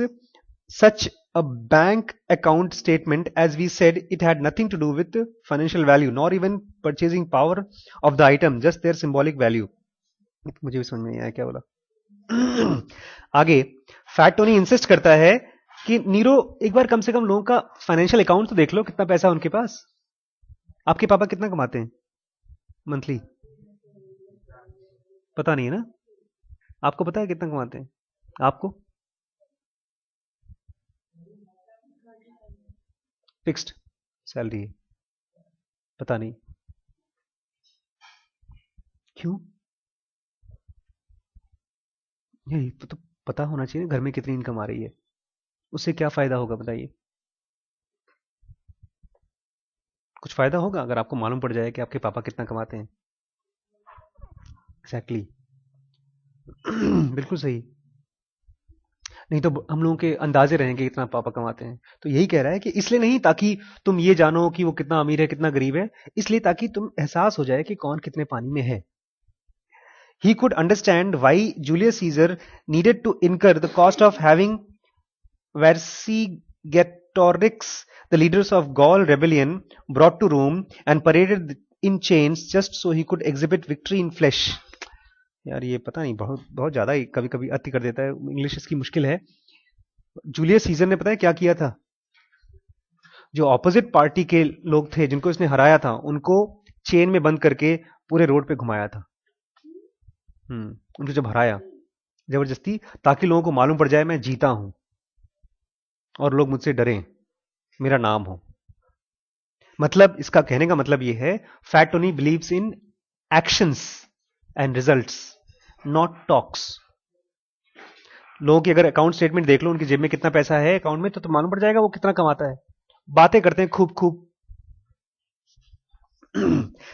A: Such a bank account statement, as we said, it had nothing to do with financial value nor even purchasing power of the item, just their symbolic value. मुझे भी समझ में नहीं आया क्या बोला। आगे fat Tony insist करता है कि नीरो एक बार कम से कम लोगों का फाइनेंशियल अकाउंट तो देख लो, कितना पैसा उनके पास। आपके पापा कितना कमाते हैं मंथली? पता नहीं है ना? आपको पता है कितना कमाते हैं? आपको फिक्स्ड सैलरी है? पता नहीं क्यों? यही तो पता होना चाहिए घर में कितनी इनकम आ रही है, उससे क्या फायदा होगा बताइए? कुछ फायदा होगा अगर आपको मालूम पड़ जाए कि आपके पापा कितना कमाते हैं? एग्जैक्टली बिल्कुल सही। नहीं तो हम लोगों के अंदाजे रहेंगे कितना पापा कमाते हैं। तो यही कह रहा है कि इसलिए नहीं ताकि तुम ये जानो कि वो कितना अमीर है कितना गरीब है, इसलिए ताकि तुम एहसास हो जाए कि कौन कितने पानी में है। He could understand why Julius Caesar needed to incur the cost of having Vercingetorix, the leaders of Gaul rebellion, brought to Rome and paraded in chains just so he could exhibit victory in flesh. यार ये पता नहीं बहुत ज्यादा ही कभी कभी अति कर देता है, इंग्लिश इसकी मुश्किल है। जूलियस सीजर ने पता है क्या किया था? जो ऑपोजिट पार्टी के लोग थे जिनको इसने हराया था, उनको चेन में बंद करके पूरे रोड पे घुमाया था। उनको जब हराया जबरदस्ती, ताकि लोगों को मालूम पड़ जाए मैं जीता हूं और लोग मुझसे डरें, मेरा नाम हो। मतलब इसका कहने का मतलब यह है, fat Tony believes in actions and results, not talks. लोगों की अगर अकाउंट स्टेटमेंट देख लो, उनकी जेब में कितना पैसा है अकाउंट में, तो मालूम पड़ जाएगा वो कितना कमाता है। बातें करते हैं खूब खूब।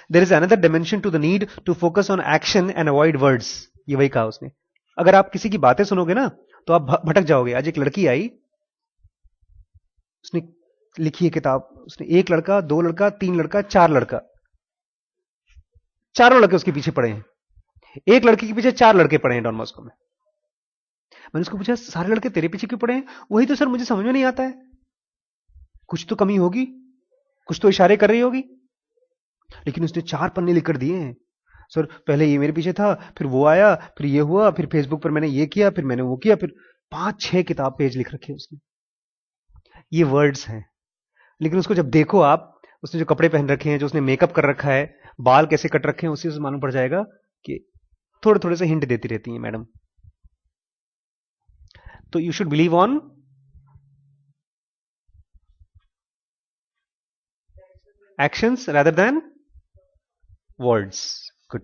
A: There is another dimension to the need to focus on action and avoid words. ये वही कहा उसने। अगर आप किसी की बातें सुनोगे ना तो आप भटक जाओगे। आज एक लड़की आई, उसने लिखी है किताब, उसने 1 लड़का 2 लड़का 3 लड़का 4 लड़का, चारों लड़के उसके पीछे पड़े हैं। एक लड़की के पीछे 4 लड़के पड़े हैं डॉन बॉस्को में। मैंने उसको पूछा सारे लड़के तेरे पीछे क्यों पड़े हैं? वही तो सर मुझे समझ में नहीं आता है, कुछ तो कमी होगी। कुछ तो इशारे कर रही होगी, लेकिन उसने 4 पन्ने लिख कर दिए हैं। सर पहले ये मेरे पीछे था, फिर वो आया, फिर ये हुआ, फिर फेसबुक पर मैंने ये किया, फिर मैंने वो किया, फिर 5-6 किताब पेज लिख रखे उसने। ये वर्ड्स हैं। लेकिन उसको जब देखो आप, उसने जो कपड़े पहन रखे हैं, जो उसने मेकअप कर रखा है, बाल कैसे कट रखे हैं, उसी से मालूम पड़ जाएगा कि थोड़े थोड़े से हिंट देती रहती हैं मैडम। तो you should believe on actions rather than words. Good.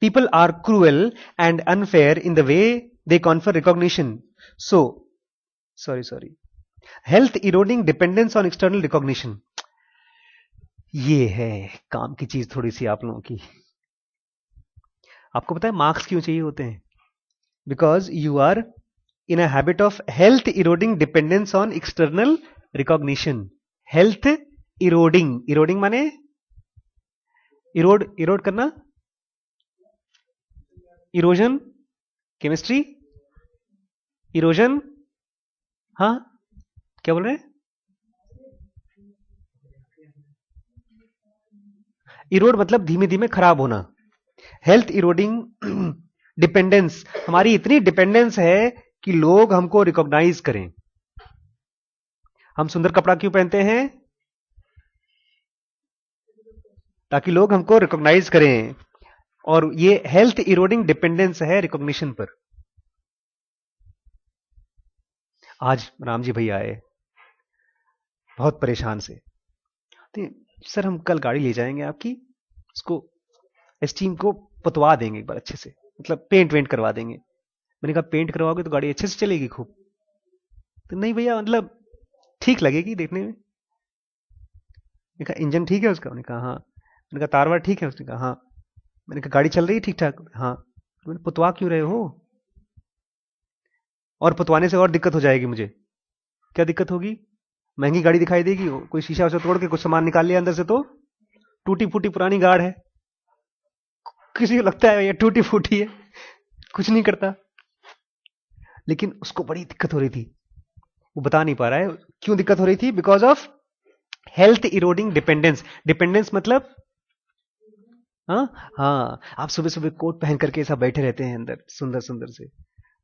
A: People are cruel and unfair in the way they confer recognition. So, sorry. Health eroding dependence on external recognition. ये है काम की चीज थोड़ी सी आप लोगों की। आपको पता है मार्क्स क्यों चाहिए होते हैं? Because you are in a habit of health eroding dependence on external recognition. Health eroding माने इरोड करना, इरोजन, केमिस्ट्री, इरोजन, हाँ क्या बोल रहे हैं? इरोड मतलब धीमे धीमे खराब होना। हेल्थ इरोडिंग डिपेंडेंस, हमारी इतनी डिपेंडेंस है कि लोग हमको रिकॉग्नाइज करें। हम सुंदर कपड़ा क्यों पहनते हैं? ताकि लोग हमको रिकॉग्नाइज करें। और ये हेल्थ इरोडिंग डिपेंडेंस है रिकॉग्निशन पर। आज राम जी भैया आए बहुत परेशान से, तो सर हम कल गाड़ी ले जाएंगे आपकी, उसको एस्टीम को पुतवा देंगे एक बार अच्छे से, मतलब पेंट वेंट करवा देंगे। मैंने कहा पेंट करवाओगे तो गाड़ी अच्छे से चलेगी खूब? तो नहीं भैया, मतलब ठीक लगेगी देखने में। मैंने कहा इंजन ठीक है उसका? उन्होंने कहा हाँ। मैंने कहा तार वार ठीक है? उसने कहा हाँ। मैंने कहा गाड़ी चल रही है ठीक ठाक? हाँ। तो मैंने पुतवा क्यों रहे हो? और पुतवाने से और दिक्कत हो जाएगी मुझे। क्या दिक्कत होगी? महंगी गाड़ी दिखाई देगी, कोई शीशा उसे तोड़ के कुछ सामान निकाल लिया अंदर से तो टूटी फूटी पुरानी गाड़ है, किसी को लगता है ये टूटी फूटी है, कुछ नहीं करता। लेकिन उसको बड़ी दिक्कत हो रही थी, वो बता नहीं पा रहा है क्यों दिक्कत हो रही थी। Because of health eroding dependence. Dependence मतलब हाँ, आप सुबह सुबह कोट पहन करके सब बैठे रहते हैं अंदर सुंदर सुंदर से,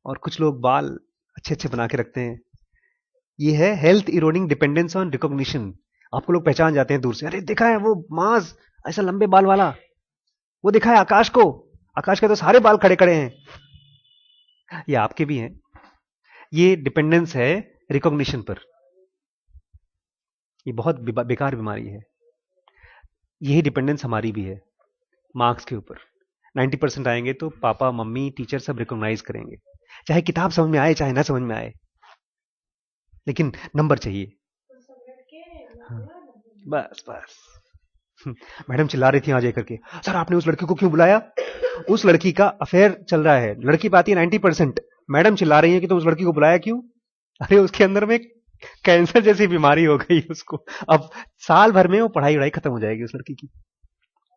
A: और कुछ लोग बाल अच्छे अच्छे बना के रखते हैं। ये है health eroding dependence on recognition. आपको लोग पहचान जाते हैं दूर से, अरे देखा है वो माज ऐसा लंबे बाल वाला, वो दिखा है आकाश को, आकाश के तो सारे बाल खड़े खड़े हैं। ये आपके भी हैं। ये डिपेंडेंस है रिकॉग्निशन पर। ये बहुत बेकार बीमारी है। यही डिपेंडेंस हमारी भी है मार्क्स के ऊपर। 90% आएंगे तो पापा मम्मी टीचर सब रिकॉग्नाइज करेंगे, चाहे किताब समझ में आए चाहे ना समझ में आए, लेकिन नंबर चाहिए। हाँ, बस बस। मैडम चिल्ला रही थी आज आकर के, सर आपने उस लड़की को क्यों बुलाया? उस लड़की का अफेयर चल रहा है, लड़की पाती है 90%, मैडम चिल्ला रही है कि तुम उस लड़की को बुलाया क्यों? अरे उसके अंदर में कैंसर जैसी बीमारी हो गई उसको, अब साल भर में वो पढ़ाई वढ़ाई खत्म हो जाएगी उस लड़की की।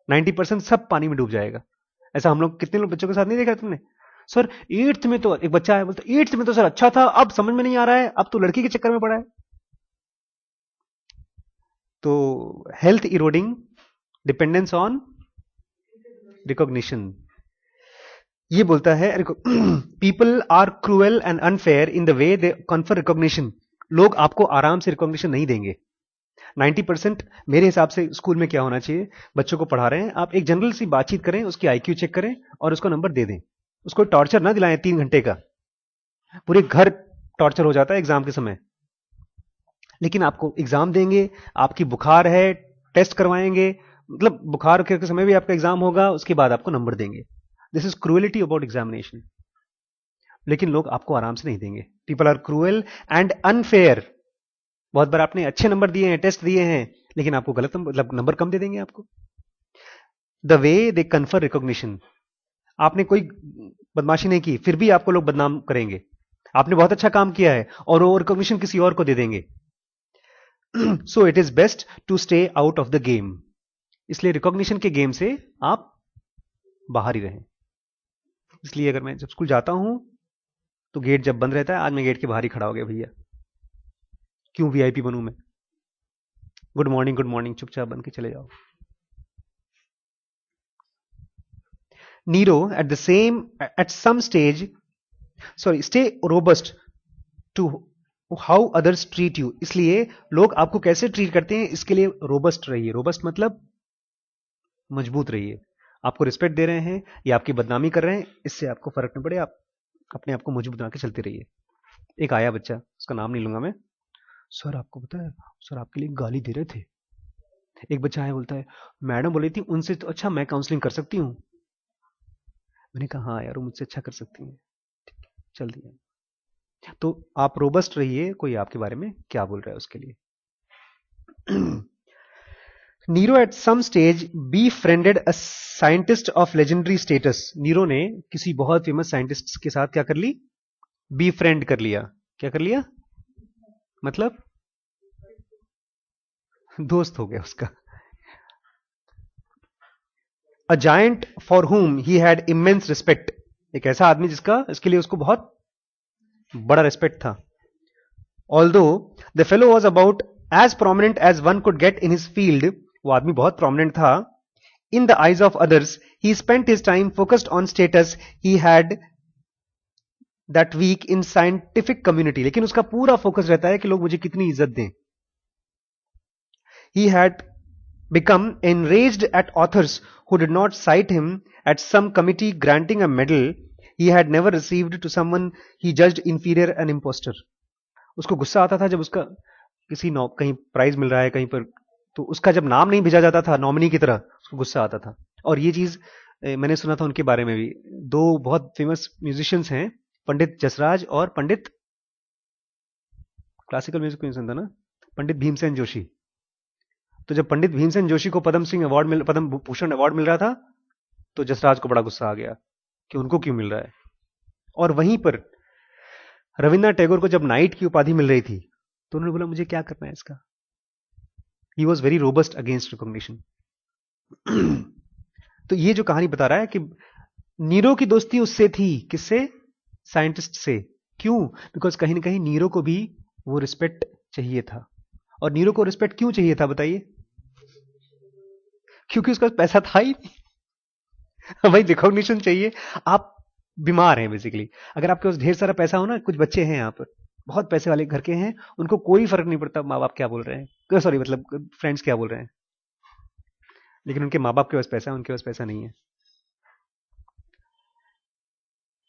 A: 90% सब पानी में डूब जाएगा। ऐसा हम लोग कितने लोग बच्चों के साथ नहीं देखा तुमने? सर 8th में तो एक बच्चा है, बोलता 8th में तो सर अच्छा था, अब समझ में नहीं आ रहा है, अब तो लड़की के चक्कर में पड़ा है। तो health eroding dependence on recognition. ये बोलता है people are cruel and unfair in the way they confer recognition. लोग आपको आराम से रिकॉग्निशन नहीं देंगे। 90% मेरे हिसाब से स्कूल में क्या होना चाहिए, बच्चों को पढ़ा रहे हैं आप, एक जनरल सी बातचीत करें, उसकी आईक्यू चेक करें और उसको नंबर दे दें। उसको टॉर्चर ना दिलाएं 3 घंटे का, पूरे घर टॉर्चर हो जाता है एग्जाम के समय। लेकिन आपको एग्जाम देंगे, आपकी बुखार है टेस्ट करवाएंगे, मतलब बुखार के समय भी आपका एग्जाम होगा, उसके बाद आपको नंबर देंगे। This is cruelty about examination. लेकिन लोग आपको आराम से नहीं देंगे। People are cruel and unfair. बहुत बार आपने अच्छे नंबर दिए हैं, टेस्ट दिए हैं, लेकिन आपको गलत मतलब नंबर कम दे देंगे आपको। The way they confer recognition. आपने कोई बदमाशी नहीं की फिर भी आपको लोग बदनाम करेंगे। आपने बहुत अच्छा काम किया है और वो रिकॉग्निशन किसी और को दे देंगे। So it is best to stay out of the game. इसलिए रिकॉग्निशन के गेम से आप बाहर ही रहें। इसलिए अगर मैं जब स्कूल जाता हूं तो गेट जब बंद रहता है, आज मैं गेट के बाहर ही खड़ा हो गया भैया, क्यों वीआईपी बनूं मैं? गुड मॉर्निंग चुपचाप बन के चले जाओ। Nero at some stage stay robust to how others treat you. इसलिए लोग आपको कैसे ट्रीट करते हैं इसके लिए रोबस्ट रहिए। रोबस्ट मतलब मजबूत रहिए। आपको रिस्पेक्ट दे रहे हैं या आपकी बदनामी कर रहे हैं, इससे आपको फर्क नहीं पड़े, आप अपने आप को मजबूत बना के चलते रहिए। एक आया बच्चा, उसका नाम नहीं लूंगा मैं, सर आपको पता है सर आपके लिए गाली दे रहे थे। एक बच्चा आया बोलता है मैडम बोली थी उनसे तो अच्छा मैं काउंसलिंग कर सकती हूँ। मैंने कहा हाँ यार वो मुझसे अच्छा कर सकती हैं। ठीक है, चल दिया। तो आप रोबस्ट रहिए, कोई आपके बारे में क्या बोल रहा है उसके लिए। Nero at some stage befriended a scientist of legendary status। Nero ने किसी बहुत फेमस साइंटिस्ट के साथ क्या कर ली? befriend कर लिया। क्या कर लिया? मतलब दोस्त हो गया उसका। A giant for whom he had immense respect। एक ऐसा आदमी जिसका इसके लिए उसको बहुत बड़ा रिस्पेक्ट था। Although the fellow was about as prominent as one could get in his field, वो आदमी बहुत prominent था। In the eyes of others, he spent his time focused on status he had that week in scientific community। लेकिन उसका पूरा focus रहता है कि लोग मुझे कितनी इज्जत दें। He had become enraged at authors who did not cite him at some committee granting a medal he had never received to someone he judged inferior and imposter। उसको गुस्सा आता था जब उसका किसी कहीं प्राइज मिल रहा है कहीं पर, तो उसका जब नाम नहीं भेजा जाता था नॉमिनी की तरह, उसको गुस्सा आता था। और ये चीज मैंने सुना था उनके बारे में भी। दो बहुत फेमस म्यूजिशियंस हैं, पंडित जसराज और पंडित, क्लासिकल म्यूजिक म्यूजिशियन था ना, पंडित भीमसेन जोशी। तो जब पंडित भीमसेन जोशी को पद्म भूषण अवार्ड मिल रहा था तो जसराज को बड़ा गुस्सा आ गया कि उनको क्यों मिल रहा है। और वहीं पर रविन्द्रनाथ टैगोर को जब नाइट की उपाधि मिल रही थी तो उन्होंने बोला मुझे क्या करना है इसका। He was very robust against recognition. तो ये जो कहानी बता रहा है कि नीरो की दोस्ती उससे थी, किससे? साइंटिस्ट से। क्यों? बिकॉज कहीं ना कहीं नीरो को भी वो रिस्पेक्ट चाहिए था। और नीरो को रिस्पेक्ट क्यों चाहिए था बताइए? क्योंकि उसका पैसा था ही नहीं। भाई रिकॉग्निशन चाहिए। आप बीमार हैं बेसिकली। अगर आपके पास ढेर सारा पैसा हो ना, कुछ बच्चे हैं यहाँ पर बहुत पैसे वाले घर के हैं, उनको कोई फर्क नहीं पड़ता माँ बाप क्या बोल रहे हैं, सॉरी मतलब फ्रेंड्स क्या बोल रहे हैं, लेकिन उनके माँ बाप के पास पैसा है, उनके पास पैसा नहीं है।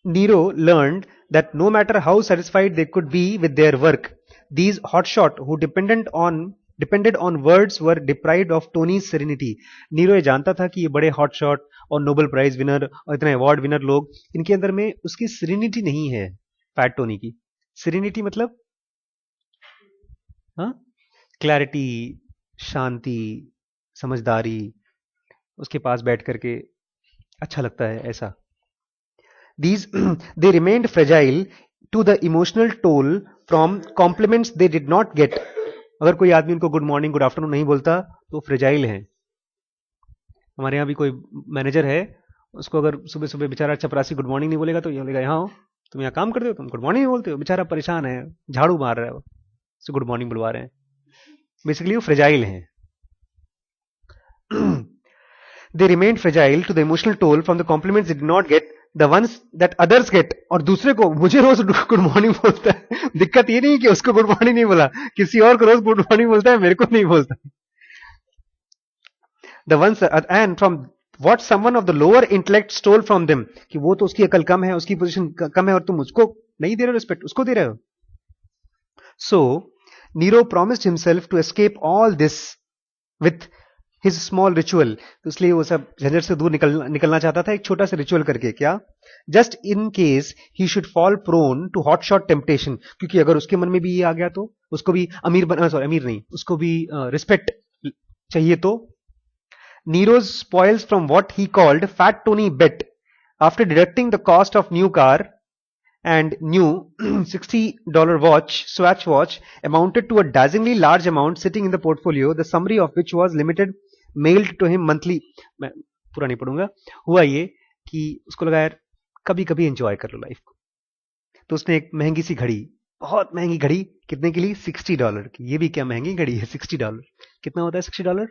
A: Nero learned that no matter how satisfied they could be with their work, these hotshot who depended on words were deprived of Tony's serenity। Nero ये जानता था कि ये बड़े हॉटशॉट और नोबेल प्राइज विनर और इतने अवार्ड विनर लोग, इनके अंदर में उसकी सेरेनिटी नहीं है। फैट टोनी की सेरेनिटी मतलब हाँ, क्लैरिटी, शांति, समझदारी, उसके पास बैठ करके अच्छा लगता है ऐसा। These they remained fragile to the emotional toll from compliments they did not get। अगर कोई आदमी उनको गुड मॉर्निंग गुड आफ्टरनून नहीं बोलता तो फ्रेजाइल है। हमारे यहाँ भी कोई मैनेजर है, उसको अगर सुबह सुबह बेचारा चपरासी गुड मॉर्निंग नहीं बोलेगा तो ये बोलेगा यहाँ हो, तुम यहाँ काम करते हो, तुम गुड मॉर्निंग नहीं बोलते हो। बेचारा परेशान है, झाड़ू मार रहा है, उससे गुड मॉर्निंग बुलवा रहे हैं। बेसिकली वो फ्रेजाइल हैं। They remained fragile to the emotional toll from the compliments they did not get, the ones that others get। और दूसरे को, मुझे रोज गुड मॉर्निंग बोलता है, दिक्कत ये नहीं कि उसको गुड मॉर्निंग नहीं बोला, किसी और को रोज गुड मॉर्निंग बोलता है, मेरे को नहीं बोलता। The ones and from what someone of the lower intellect stole from them, कि वो तो उसकी अकल कम है, उसकी पोजीशन कम है और तुम उसको नहीं दे रहे हो रिस्पेक्ट, उसको दे रहे हो। So Nero promised himself to escape all this with his small ritual। तो इसलिए वो सब झंझट से दूर निकलना चाहता था एक छोटा सा रिचुअल करके। क्या? Just in case he should fall prone to hot shot temptation. क्योंकि अगर उसके मन में भी ये आ गया तो उसको भी अमीर नहीं, उसको भी रिस्पेक्ट चाहिए। तो Nero's spoils from what he called Fat Tony bet after deducting the cost of new car and new $60 Swatch watch amounted to a dazzlingly large amount sitting in the portfolio, the summary of which was limited, mailed to him monthly। मैं पूरा नहीं पढ़ूंगा। हुआ ये कि उसको लगा यार कभी कभी एंजॉय कर लो लाइफ को, तो उसने एक महंगी सी घड़ी बहुत महंगी घड़ी, कितने की ली? $60 की। ये भी क्या महंगी घड़ी है, $60। कितना होता है $60?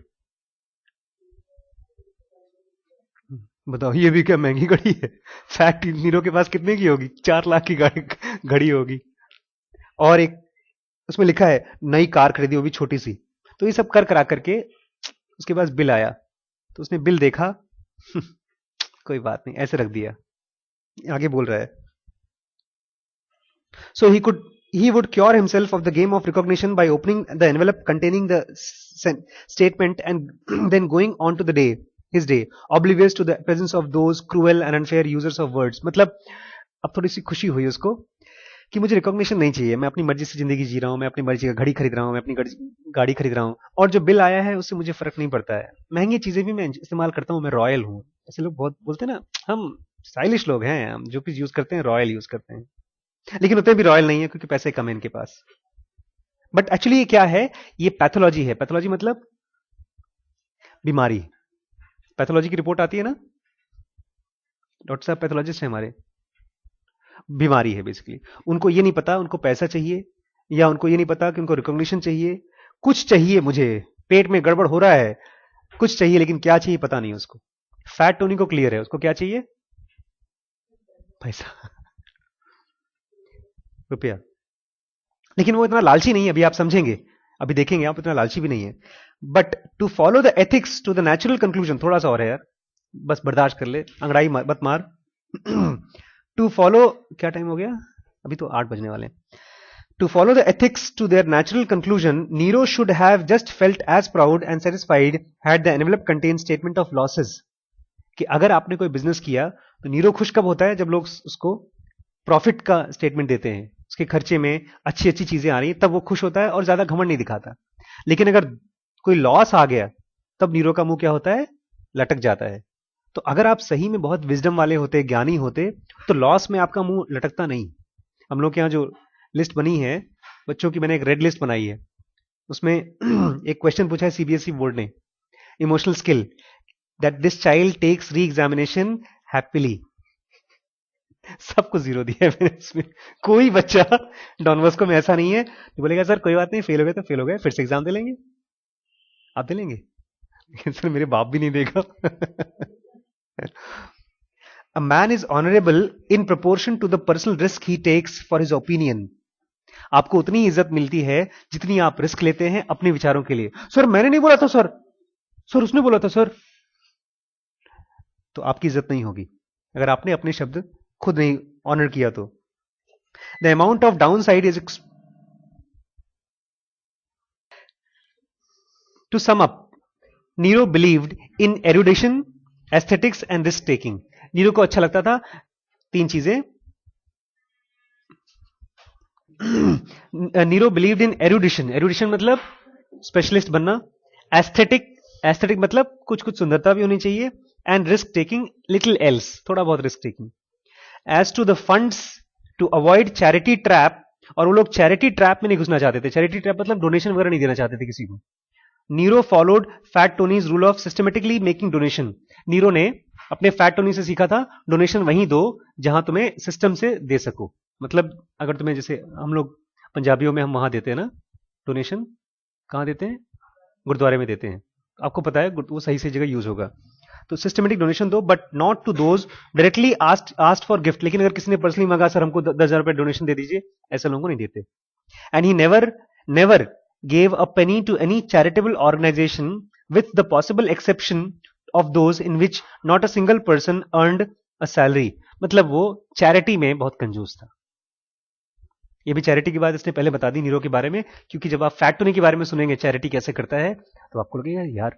A: बताओ, ये भी क्या महंगी घड़ी है। फैक्ट नीरो के पास कितने की होगी? 4 लाख की घड़ी होगी। और एक उसमें लिखा है नई कार खरीदी, वो भी छोटी सी। तो ये सब कर करा करके उसके पास बिल आया, तो उसने बिल देखा कोई बात नहीं, ऐसे रख दिया। आगे बोल रहा है, so he would cure himself of the game of recognition by opening the envelope containing the statement and then going on to his day, oblivious to the presence of those cruel and unfair users of words. मतलब अब थोड़ी सी खुशी हुई उसको कि मुझे recognition नहीं चाहिए, मैं अपनी मर्जी से जिंदगी जी रहा हूं, मैं अपनी मर्जी का घड़ी खरीद रहा हूं, मैं अपनी गाड़ी खरीद रहा हूं, और जो बिल आया है उससे मुझे फर्क नहीं पड़ता है। महंगी चीजें भी मैं इस्तेमाल करता हूं, मैं रॉयल हूं। ऐसे लोग बहुत बोलते हैं ना, हम स्टाइलिश लोग हैं, हम जो कुछ यूज करते हैं रॉयल यूज करते हैं, लेकिन उतने भी रॉयल नहीं है क्योंकि पैसे कम है इनके पास। बट एक्चुअली ये क्या है? ये पैथोलॉजी है। पैथोलॉजी मतलब बीमारी। पैथोलॉजी की रिपोर्ट आती है ना, डॉक्टर साहब पैथोलॉजिस्ट है हमारे। बीमारी है बेसिकली। उनको ये नहीं पता उनको पैसा चाहिए, या उनको ये नहीं पता कि उनको रिकॉग्निशन चाहिए, कुछ चाहिए, मुझे पेट में गड़बड़ हो रहा है, कुछ चाहिए, लेकिन क्या चाहिए पता नहीं उसको। फैट टोनी को क्लियर है, उसको क्या चाहिए? पैसा, रुपया। लेकिन वो इतना लालची नहीं है, अभी आप समझेंगे, अभी देखेंगे आप, इतना लालची भी नहीं है। But to follow the ethics to the natural conclusion, थोड़ा सा और है यार, बस बर्दाश्त कर ले, अंगड़ाई मत मार। टू फॉलो, क्या टाइम हो गया? अभी तो 8 बजने वाले। To follow the ethics to their natural conclusion, Nero should have just felt as proud and satisfied had the envelope contained statement of losses. कि अगर आपने कोई बिजनेस किया तो नीरो खुश कब होता है? जब लोग उसको प्रॉफिट का स्टेटमेंट देते हैं, उसके खर्चे में अच्छी अच्छी चीजें आ रही हैं, तब वो खुश होता है और ज्यादा घमंड नहीं दिखाता। लेकिन अगर कोई लॉस आ गया तब नीरो का मुंह क्या होता है? लटक जाता है। तो अगर आप सही में बहुत विजडम वाले होते, ज्ञानी होते, तो लॉस में आपका मुंह लटकता नहीं। हम लोग के यहाँ जो लिस्ट बनी है बच्चों की, मैंने एक रेड लिस्ट बनाई है, उसमें एक क्वेश्चन पूछा है सीबीएसई बोर्ड ने, emotional skill, that this child takes re examination happily. सबको 0 दिया है मैंने इसमें। कोई बच्चा डॉन बॉस्को में ऐसा नहीं है तो बोलेगा सर कोई बात नहीं, फेल हो गए तो फेल हो गए, फिर से एग्जाम दे लेंगे। आप दे लेंगे? लेकिन सर मेरे बाप भी नहीं देगा। A man is honorable in proportion to the personal risk he takes for his opinion. आपको उतनी इज्जत मिलती है जितनी आप रिस्क लेते हैं अपने विचारों के लिए। सर मैंने नहीं बोला था सर, सर उसने बोला था सर। तो आपकी इज्जत नहीं होगी अगर आपने अपने शब्द खुद नहीं ऑनर किया तो। The amount of downside is, to sum up, Nero believed in erudition, aesthetics and risk taking. Nero को अच्छा लगता था 3 चीजें। नीरो बिलीव्ड इन एरुडिशन, एरुडिशन मतलब स्पेशलिस्ट बनना, एस्थेटिक, एस्थेटिक मतलब कुछ कुछ सुंदरता भी होनी चाहिए, and risk taking little else, थोड़ा बहुत risk taking. As to the funds, to avoid charity trap, और वो लोग चैरिटी ट्रैप में नहीं घुसना चाहते थे। चैरिटी ट्रैप मतलब डोनेशन वगैरह नहीं देना चाहते थे किसी को। Nero followed Fat Tony's rule of systematically making donation. Nero ने अपने फैट टोनी से सीखा था डोनेशन वहीं दो जहां तुम्हें सिस्टम से दे सको। मतलब अगर तुम्हें, जैसे हम लोग पंजाबियों में हम वहां देते हैं ना डोनेशन, कहां देते हैं? गुरुद्वारे में देते हैं। आपको पता है वो सही सही जगह यूज होगा। तो सिस्टमेटिक डोनेशन दो, but not to those directly asked for gift. लेकिन अगर किसी ने पर्सनली मांगा सर हमको 10,000 रुपए डोनेशन दे दीजिए, ऐसे लोगों को नहीं देते। And he never gave a penny to any charitable organization with the possible exception of those in which not a single person earned a salary. मतलब वो चैरिटी में बहुत कंजूस था। ये भी चैरिटी की बात इसने पहले बता दी नीरो के बारे में, क्योंकि जब आप फैट टोनी के बारे में सुनेंगे चैरिटी कैसे करता है तो आपको लगेगा यार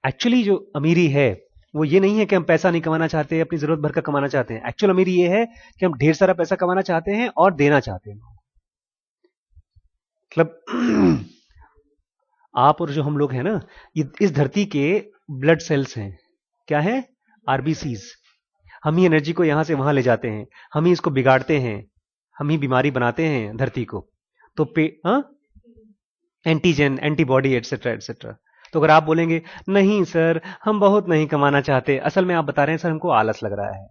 A: एक्चुअली जो अमीरी है वो ये नहीं है कि हम पैसा नहीं कमाना चाहते, अपनी जरूरत भर का कमाना चाहते हैं। एक्चुअल अमीरी ये है कि हम ढेर सारा पैसा कमाना चाहते हैं और देना चाहते हैं। मतलब आप और जो हम लोग हैं ना, ये इस धरती के ब्लड सेल्स हैं। क्या है? आरबीसीज। हम ही एनर्जी को यहां से वहां ले जाते हैं, हम ही इसको बिगाड़ते हैं, हम ही बीमारी बनाते हैं धरती को। तो एंटीजन, एंटीबॉडी, एटसेट्रा एटसेट्रा। तो अगर आप बोलेंगे नहीं सर हम बहुत नहीं कमाना चाहते, असल में आप बता रहे हैं सर हमको आलस लग रहा है,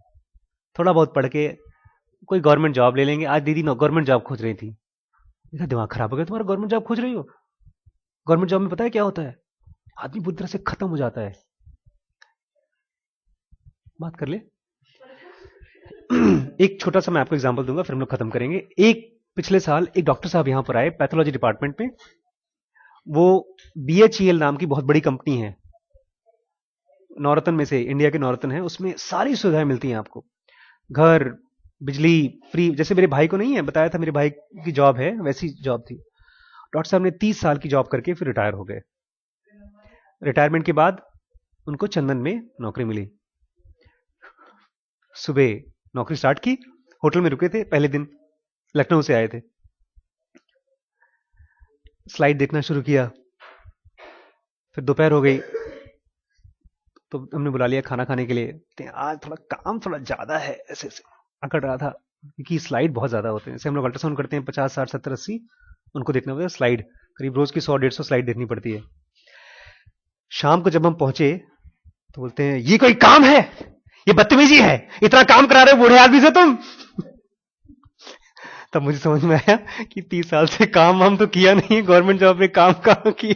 A: थोड़ा बहुत पढ़ के कोई गवर्नमेंट जॉब ले लेंगे। आज दीदी गवर्नमेंट जॉब खोज रही थी, इतना दिमाग खराब हो गया तुम्हारा, गवर्नमेंट जॉब खोज रही हो? गवर्नमेंट जॉब में पता है क्या होता है? आदमी पूरी तरह से खत्म हो जाता है। बात कर ले। एक छोटा सा मैं आपको एग्जांपल दूंगा, फिर हम लोग खत्म करेंगे। एक पिछले साल एक डॉक्टर साहब यहां पर आए पैथोलॉजी डिपार्टमेंट में। वो BHEL नाम की बहुत बड़ी कंपनी है, नौरतन में से, इंडिया के नौरतन है, उसमें सारी सुविधाएं मिलती हैं आपको। घर, बिजली फ्री। जैसे मेरे भाई को नहीं है बताया था, मेरे भाई की जॉब है, वैसी जॉब थी। डॉक्टर साहब ने 30 साल की जॉब करके फिर रिटायर हो गए। रिटायरमेंट के बाद उनको चंदन में नौकरी मिली। सुबह नौकरी स्टार्ट की, होटल में रुके थे पहले दिन, लखनऊ से आए थे। स्लाइड देखना शुरू किया, फिर दोपहर हो गई तो हमने बुला लिया खाना खाने के लिए। आज थोड़ा काम थोड़ा ज्यादा है, ऐसे ऐसे अकड़ रहा था, क्योंकि स्लाइड बहुत ज्यादा होते हैं। जैसे हम लोग अल्ट्रासाउंड करते हैं 50 60 70 80, उनको देखना होता है स्लाइड, करीब रोज की 100 150 स्लाइड देखनी पड़ती है। शाम को जब हम पहुंचे तो बोलते हैं ये कोई काम है, ये बदतमीजी है, इतना काम करा रहे हो बूढ़े आदमी से तुम। तब मुझे समझ में आया कि 30 साल से काम हम तो किया नहीं, गवर्नमेंट जॉब में काम कहाँ की।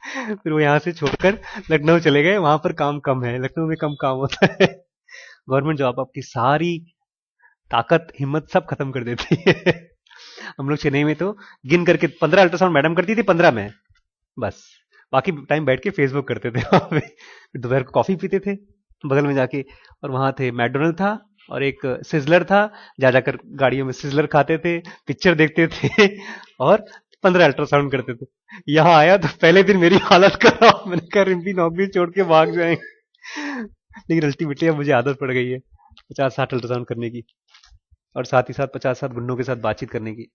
A: फिर वो यहां से छोड़कर लखनऊ चले गए, वहां पर काम कम है, लखनऊ में कम काम होता है। गवर्नमेंट जॉब आपकी सारी ताकत हिम्मत सब खत्म कर देती है। हम लोग चेन्नई में तो गिन करके 15 अल्ट्रासाउंड मैडम करती थी, 15 में बस, बाकी टाइम बैठ के फेसबुक करते थे वहां पे। दोपहर को कॉफी पीते थे बगल में जाके, और वहां थे मैकडोनल्ड था और एक सिजलर था, जा जाकर गाड़ियों में सिजलर खाते थे, पिक्चर देखते थे और 15 अल्ट्रासाउंड करते थे। यहाँ आया तो पहले दिन मेरी हालत खराब, मैंने कहा रिम्पी नौकरी छोड़ के भाग जाएंगे। लेकिन अल्टीमेटली अब मुझे आदत पड़ गई है 50-60 अल्ट्रासाउंड करने की, और साथ ही साथ 50-60 गुंडों के साथ बातचीत करने की।